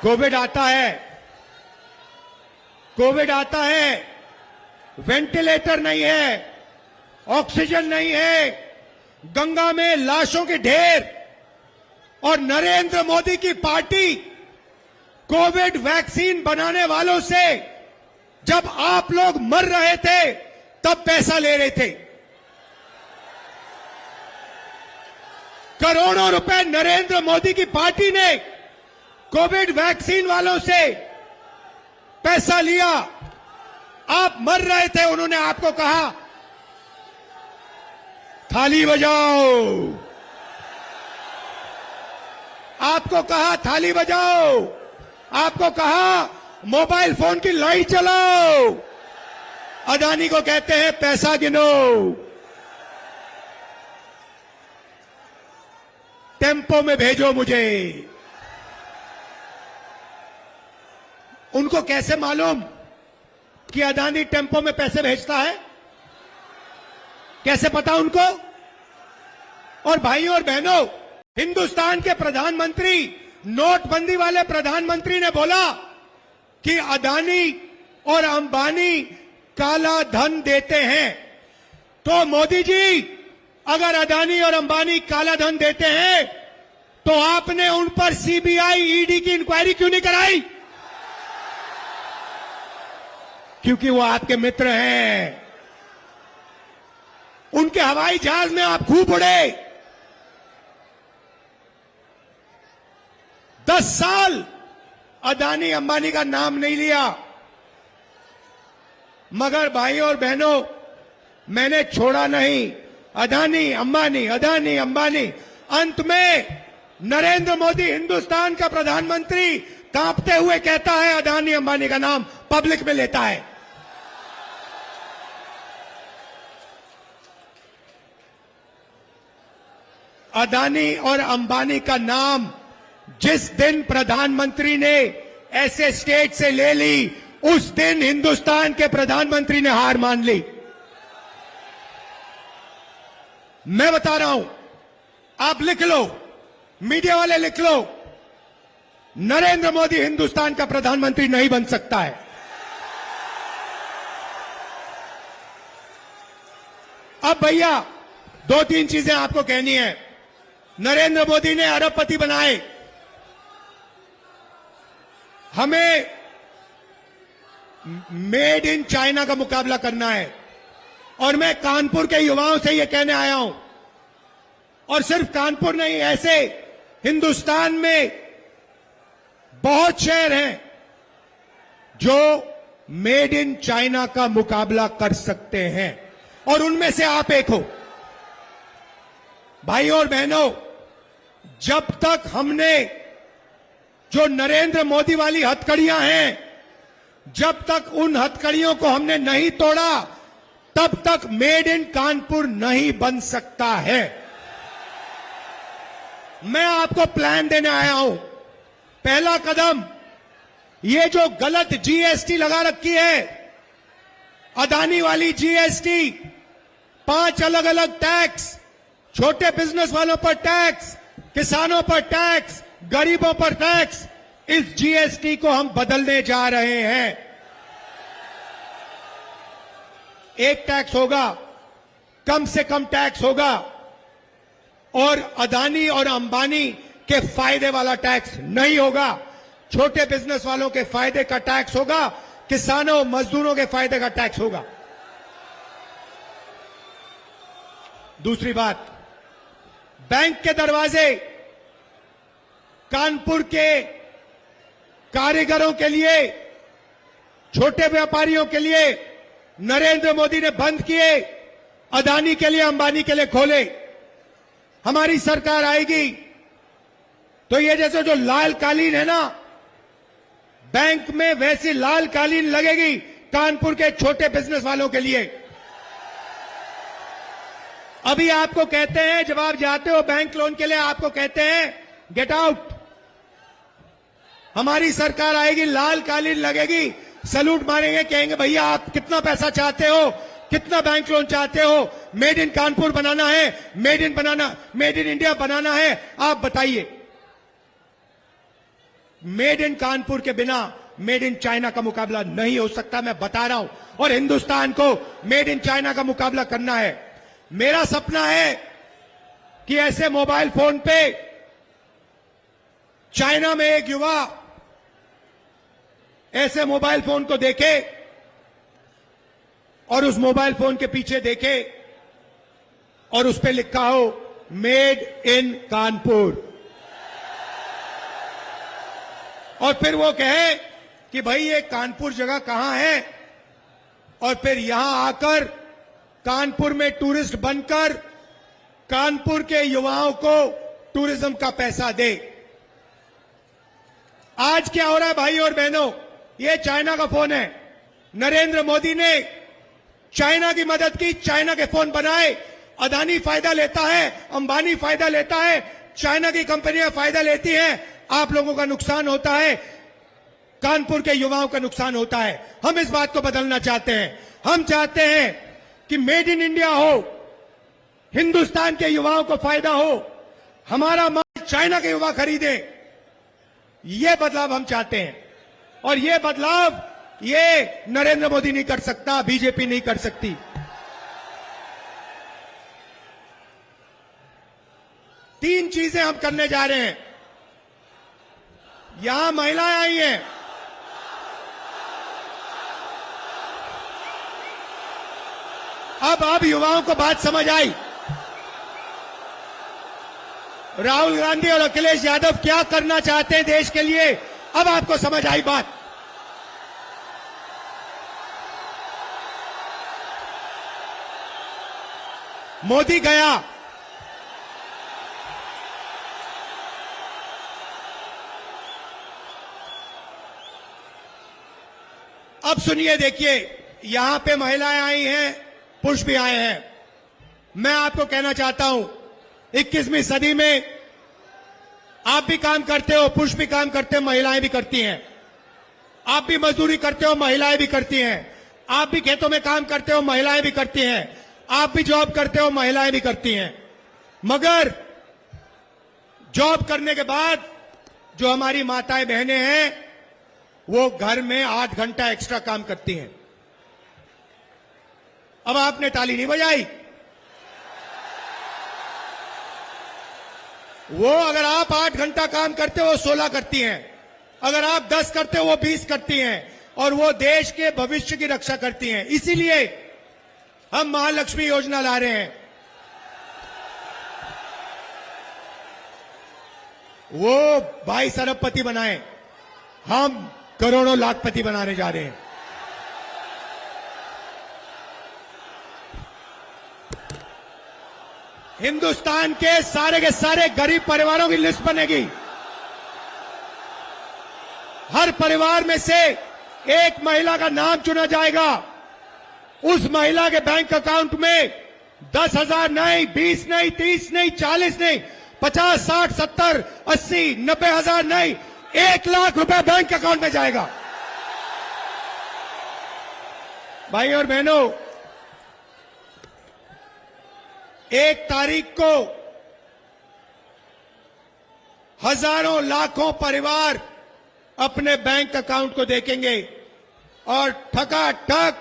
कोविड आता है, कोविड आता है, वेंटिलेटर नहीं है, ऑक्सीजन नहीं है, गंगा में लाशों के ढेर, और नरेंद्र मोदी की पार्टी कोविड वैक्सीन बनाने वालों से जब आप लोग मर रहे थे तब पैसा ले रहे थे। करोड़ों रुपए नरेंद्र मोदी की पार्टी ने कोविड वैक्सीन वालों से पैसा लिया। आप मर रहे थे, उन्होंने आपको कहा थाली बजाओ, आपको कहा थाली बजाओ, आपको कहा मोबाइल फोन की लाइट चलाओ। अदानी को कहते हैं पैसा गिनो, टेम्पो में भेजो मुझे। उनको कैसे मालूम कि अदानी टेम्पो में पैसे भेजता है? कैसे पता उनको? और भाइयों और बहनों, हिंदुस्तान के प्रधानमंत्री, नोटबंदी वाले प्रधानमंत्री ने बोला कि अदानी और अंबानी काला धन देते हैं। तो मोदी जी, अगर अदानी और अंबानी काला धन देते हैं तो आपने उन पर सीबीआई, ईडी की इंक्वायरी क्यों नहीं कराई? क्योंकि वो आपके मित्र हैं। उनके हवाई जहाज में आप खूब उड़े। 10 साल अदानी अंबानी का नाम नहीं लिया। मगर भाइयों और बहनों, मैंने छोड़ा नहीं। अदानी अंबानी, अदानी अंबानी। अंत में नरेंद्र मोदी, हिंदुस्तान का प्रधानमंत्री, कांपते हुए कहता है अदानी अंबानी का नाम पब्लिक में लेता है। अदानी और अंबानी का नाम जिस दिन प्रधानमंत्री ने ऐसे स्टेट से ले ली, उस दिन हिंदुस्तान के प्रधानमंत्री ने हार मान ली। मैं बता रहा हूं, आप लिख लो, मीडिया वाले लिख लो, नरेंद्र मोदी हिंदुस्तान का प्रधानमंत्री नहीं बन सकता है। अब भैया 2-3 चीजें आपको कहनी है। नरेंद्र मोदी ने अरबपति बनाए, हमें मेड इन चाइना का मुकाबला करना है। और मैं कानपुर के युवाओं से यह कहने आया हूं, और सिर्फ कानपुर नहीं, ऐसे हिंदुस्तान में बहुत शहर हैं जो मेड इन चाइना का मुकाबला कर सकते हैं, और उनमें से आप एक हो। भाइयों और बहनों, जब तक हमने जो नरेंद्र मोदी वाली हथकड़ियां हैं, जब तक उन हथकड़ियों को हमने नहीं तोड़ा, तब तक मेड इन कानपुर नहीं बन सकता है। मैं आपको प्लान देने आया हूं। पहला कदम, ये जो गलत जीएसटी लगा रखी है, अदानी वाली जीएसटी, 5 अलग अलग टैक्स, छोटे बिजनेस वालों पर टैक्स, किसानों पर टैक्स, गरीबों पर टैक्स, इस जीएसटी को हम बदलने जा रहे हैं। एक टैक्स होगा, कम से कम टैक्स होगा, और अदानी और अंबानी के फायदे वाला टैक्स नहीं होगा। छोटे बिजनेस वालों के फायदे का टैक्स होगा, किसानों मजदूरों के फायदे का टैक्स होगा। दूसरी बात, बैंक के दरवाजे कानपुर के कारीगरों के लिए, छोटे व्यापारियों के लिए नरेंद्र मोदी ने बंद किए, अदानी के लिए, अंबानी के लिए खोले। हमारी सरकार आएगी तो ये जैसे जो लाल कालीन है ना, बैंक में वैसी लाल कालीन लगेगी कानपुर के छोटे बिजनेस वालों के लिए। अभी आपको कहते हैं, जब आप जाते हो बैंक लोन के लिए, आपको कहते हैं गेट आउट। हमारी सरकार आएगी, लाल कालीन लगेगी, सलूट मारेंगे, कहेंगे भैया आप कितना पैसा चाहते हो, कितना बैंक लोन चाहते हो? मेड इन कानपुर बनाना है, मेड इन इंडिया बनाना है, आप बताइए। मेड इन कानपुर के बिना मेड इन चाइना का मुकाबला नहीं हो सकता, मैं बता रहा हूं। और हिंदुस्तान को मेड इन चाइना का मुकाबला करना है। मेरा सपना है कि ऐसे मोबाइल फोन पे चाइना में एक युवा ऐसे मोबाइल फोन को देखे और उस मोबाइल फोन के पीछे देखे और उस पे लिखा हो मेड इन कानपुर, और फिर वो कहे कि भाई ये कानपुर जगह कहां है, और फिर यहां आकर कानपुर में टूरिस्ट बनकर कानपुर के युवाओं को टूरिज्म का पैसा दे। आज क्या हो रहा है भाई और बहनों? ये चाइना का फोन है। नरेंद्र मोदी ने चाइना की मदद की, चाइना के फोन बनाए। अदानी फायदा लेता है, अंबानी फायदा लेता है, चाइना की कंपनियां फायदा लेती हैं। आप लोगों का नुकसान होता है, कानपुर के युवाओं का नुकसान होता है। हम इस बात को बदलना चाहते हैं। हम चाहते हैं कि मेड इन इंडिया हो, हिंदुस्तान के युवाओं को फायदा हो, हमारा माल चाइना के युवा खरीदे। ये बदलाव हम चाहते हैं, और ये बदलाव ये नरेंद्र मोदी नहीं कर सकता, बीजेपी नहीं कर सकती। तीन चीजें हम करने जा रहे हैं। यहां महिलाएं आई हैं, अब युवाओं को बात समझ आई। राहुल गांधी और अखिलेश यादव क्या करना चाहते हैं देश के लिए, अब आपको समझ आई बात। मोदी गया, अब सुनिए, देखिए, यहां पे महिलाएं आई हैं, पुरुष भी आए हैं। मैं आपको कहना चाहता हूं, 21वीं सदी में आप भी काम करते हो, पुरुष भी काम करते हो, महिलाएं भी करती हैं। आप भी मजदूरी करते हो, महिलाएं भी करती हैं। आप भी खेतों में काम करते हो, महिलाएं भी करती हैं। आप भी जॉब करते हो, महिलाएं भी करती हैं। मगर जॉब करने के बाद जो हमारी माताएं बहनें हैं, वो घर में 8 घंटा एक्स्ट्रा काम करती हैं। अब आपने ताली नहीं बजाई। वो अगर आप 8 घंटा काम करते हो, वो 16 करती हैं। अगर आप 10 करते हो, वो 20 करती हैं, और वो देश के भविष्य की रक्षा करती हैं। इसीलिए हम महालक्ष्मी योजना ला रहे हैं। वो 22 अरबपति बनाए, हम करोड़ों लाखपति बनाने जा रहे हैं। हिंदुस्तान के सारे गरीब परिवारों की लिस्ट बनेगी। हर परिवार में से एक महिला का नाम चुना जाएगा। उस महिला के बैंक अकाउंट में 10,000 नहीं, 20 नहीं, 30 नहीं, 40 नहीं, 50, 60, 70, 80, 90,000 नहीं, 1 लाख रुपए बैंक अकाउंट में जाएगा। भाई और बहनों, 1 तारीख को हजारों लाखों परिवार अपने बैंक अकाउंट को देखेंगे और ठकाठक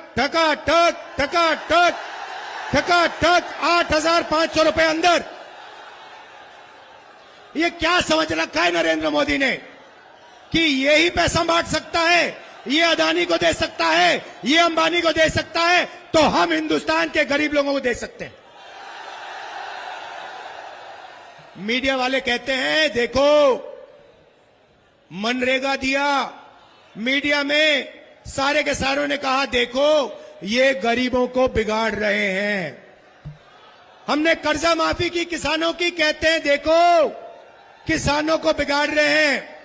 8,500 रुपए अंदर। ये क्या समझ रखा है नरेंद्र मोदी ने कि यही पैसा बांट सकता है, ये अदानी को दे सकता है, ये अंबानी को दे सकता है, तो हम हिंदुस्तान के गरीब लोगों को दे सकते हैं। मीडिया वाले कहते हैं देखो मनरेगा दिया, मीडिया में सारे के सारों ने कहा देखो ये गरीबों को बिगाड़ रहे हैं। हमने कर्जा माफी की किसानों की, कहते हैं देखो किसानों को बिगाड़ रहे हैं।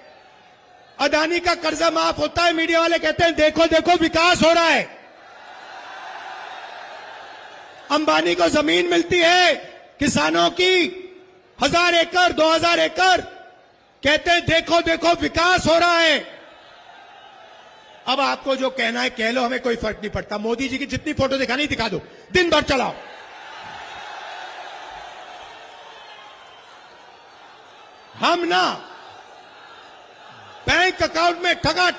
अदानी का कर्जा माफ होता है, मीडिया वाले कहते हैं देखो देखो विकास हो रहा है। अंबानी को जमीन मिलती है किसानों की 1000 एकड़ 2000 एकड़, कहते हैं देखो देखो विकास हो रहा है। अब आपको जो कहना है कह लो, हमें कोई फर्क नहीं पड़ता। मोदी जी की जितनी फोटो दिखानी दिखा दो, दिन भर चलाओ। हम ना बैंक अकाउंट में ठगा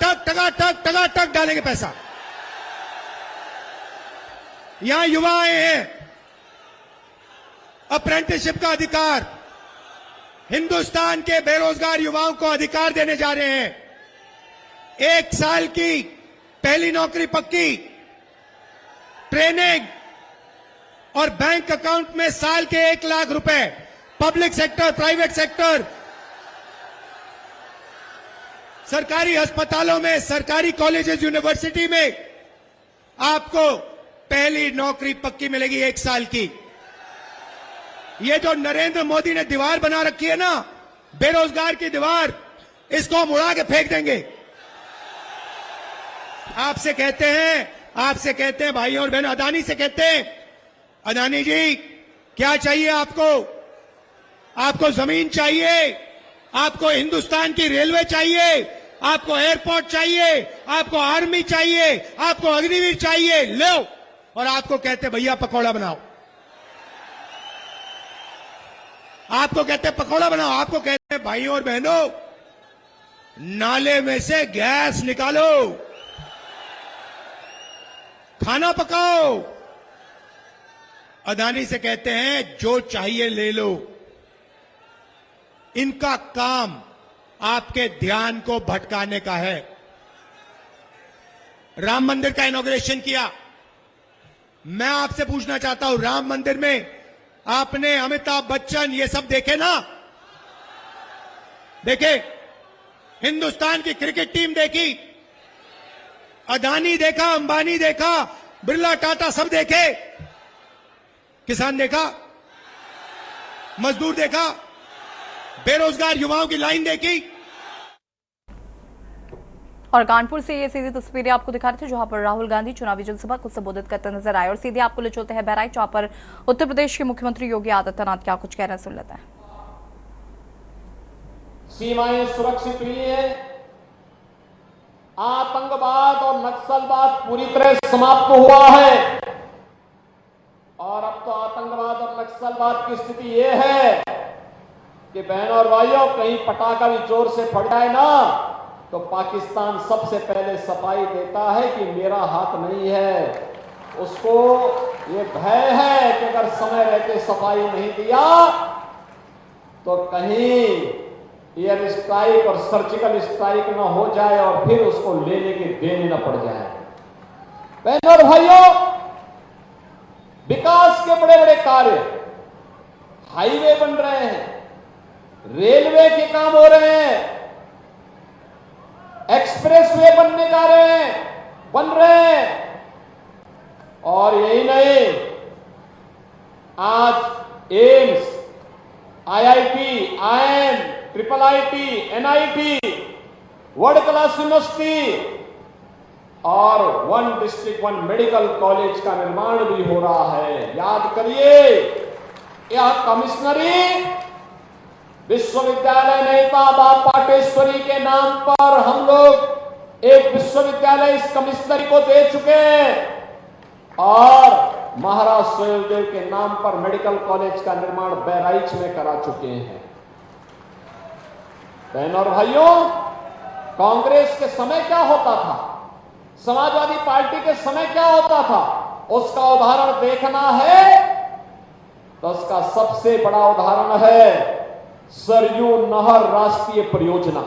ठग डालेंगे पैसा। यहां युवा आए हैं, अप्रेंटिसशिप का अधिकार, हिंदुस्तान के बेरोजगार युवाओं को अधिकार देने जा रहे हैं। 1 साल की पहली नौकरी पक्की, ट्रेनिंग और बैंक अकाउंट में साल के 1 लाख रुपए। पब्लिक सेक्टर, प्राइवेट सेक्टर, सरकारी अस्पतालों में, सरकारी कॉलेजेस, यूनिवर्सिटी में आपको पहली नौकरी पक्की मिलेगी 1 साल की। ये जो नरेंद्र मोदी ने दीवार बना रखी है ना, बेरोजगार की दीवार, इसको हम उड़ा के फेंक देंगे। आपसे कहते हैं भाइयों और बहनों, अदानी से कहते हैं, अदानी जी क्या चाहिए आपको? आपको जमीन चाहिए, आपको हिंदुस्तान की रेलवे चाहिए, आपको एयरपोर्ट चाहिए, आपको आर्मी चाहिए, आपको अग्निवीर चाहिए, लो। और आपको कहते भैया पकौड़ा बनाओ, आपको कहते पकौड़ा बनाओ, आपको कहते हैं भाइयों और बहनों नाले में से गैस निकालो, खाना पकाओ। अदानी से कहते हैं जो चाहिए ले लो। इनका काम आपके ध्यान को भटकाने का है। राम मंदिर का इनॉग्रेशन किया। मैं आपसे पूछना चाहता हूं, राम मंदिर में आपने अमिताभ बच्चन ये सब देखे ना? देखे? हिंदुस्तान की क्रिकेट टीम देखी, अदानी देखा, अंबानी देखा, बिरला, टाटा सब देखे? किसान देखा? मजदूर देखा? बेरोजगार युवाओं की लाइन देखी? और कानपुर से ये सीधी तस्वीरें आपको दिखा रहे थे जहां पर राहुल गांधी चुनावी जनसभा को संबोधित करते नजर आए। और सीधे आपको ले चलते हैं बहराइच, जहां पर उत्तर प्रदेश के मुख्यमंत्री योगी आदित्यनाथ क्या कुछ कह रहे हैं, सुन लेते हैं। सीमाएं सुरक्षित हुई है, आतंकवाद और नक्सलवाद पूरी तरह समाप्त हुआ है, और अब तो आतंकवाद और नक्सलवाद की स्थिति यह है कि बहनों और भाइयों, कहीं पटाखा भी जोर से फट जाए ना तो पाकिस्तान सबसे पहले सफाई देता है कि मेरा हाथ नहीं है। उसको ये भय है कि अगर समय रहते सफाई नहीं दिया तो कहीं एयर स्ट्राइक और सर्जिकल स्ट्राइक ना हो जाए और फिर उसको लेने के देने ना पड़ जाए। बहनों और भाइयों, विकास के बड़े बड़े कार्य, हाईवे बन रहे हैं, रेलवे के काम हो रहे हैं, एक्सप्रेसवे बनने जा रहे हैं, बन रहे हैं। और यही नहीं, आज AIIMS, IIT, IIM, triple IT, NIT, world class university और 1 डिस्ट्रिक्ट 1 मेडिकल कॉलेज का निर्माण भी हो रहा है। याद करिए, यह कमिश्नरी विश्वविद्यालय नेता बाबा पाटेश्वरी के नाम पर हम लोग एक विश्वविद्यालय इस कमिश्नरी को दे चुके हैं, और महाराज सोहेलदेव के नाम पर मेडिकल कॉलेज का निर्माण बहराइच में करा चुके हैं। बहनों और भाइयों, कांग्रेस के समय क्या होता था, समाजवादी पार्टी के समय क्या होता था, उसका उदाहरण देखना है तो उसका सबसे बड़ा उदाहरण है सरयू नहर राष्ट्रीय परियोजना।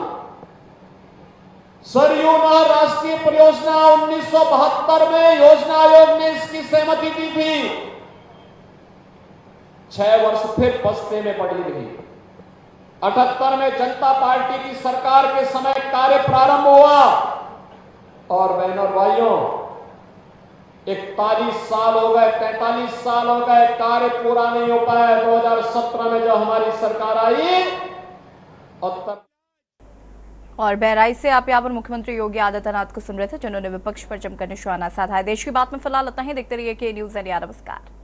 सरयू नहर राष्ट्रीय परियोजना 1972 में योजना आयोग ने इसकी सहमति दी थी। 6 वर्ष फिर बस्ते में पड़ी रही। 78 में जनता पार्टी की सरकार के समय कार्य प्रारंभ हुआ, और बहनों और भाइयों 41 साल हो गए, 43 साल हो गए, कार्य पूरा नहीं हो पाया। 2017 में जब हमारी सरकार आई और बहराइच से आप यहाँ पर मुख्यमंत्री योगी आदित्यनाथ को सुन रहे थे, जिन्होंने विपक्ष पर जमकर निशाना साधा है। देश की बात में फिलहाल इतना ही। देखते रहिए के न्यूज़ इंडिया। नमस्कार।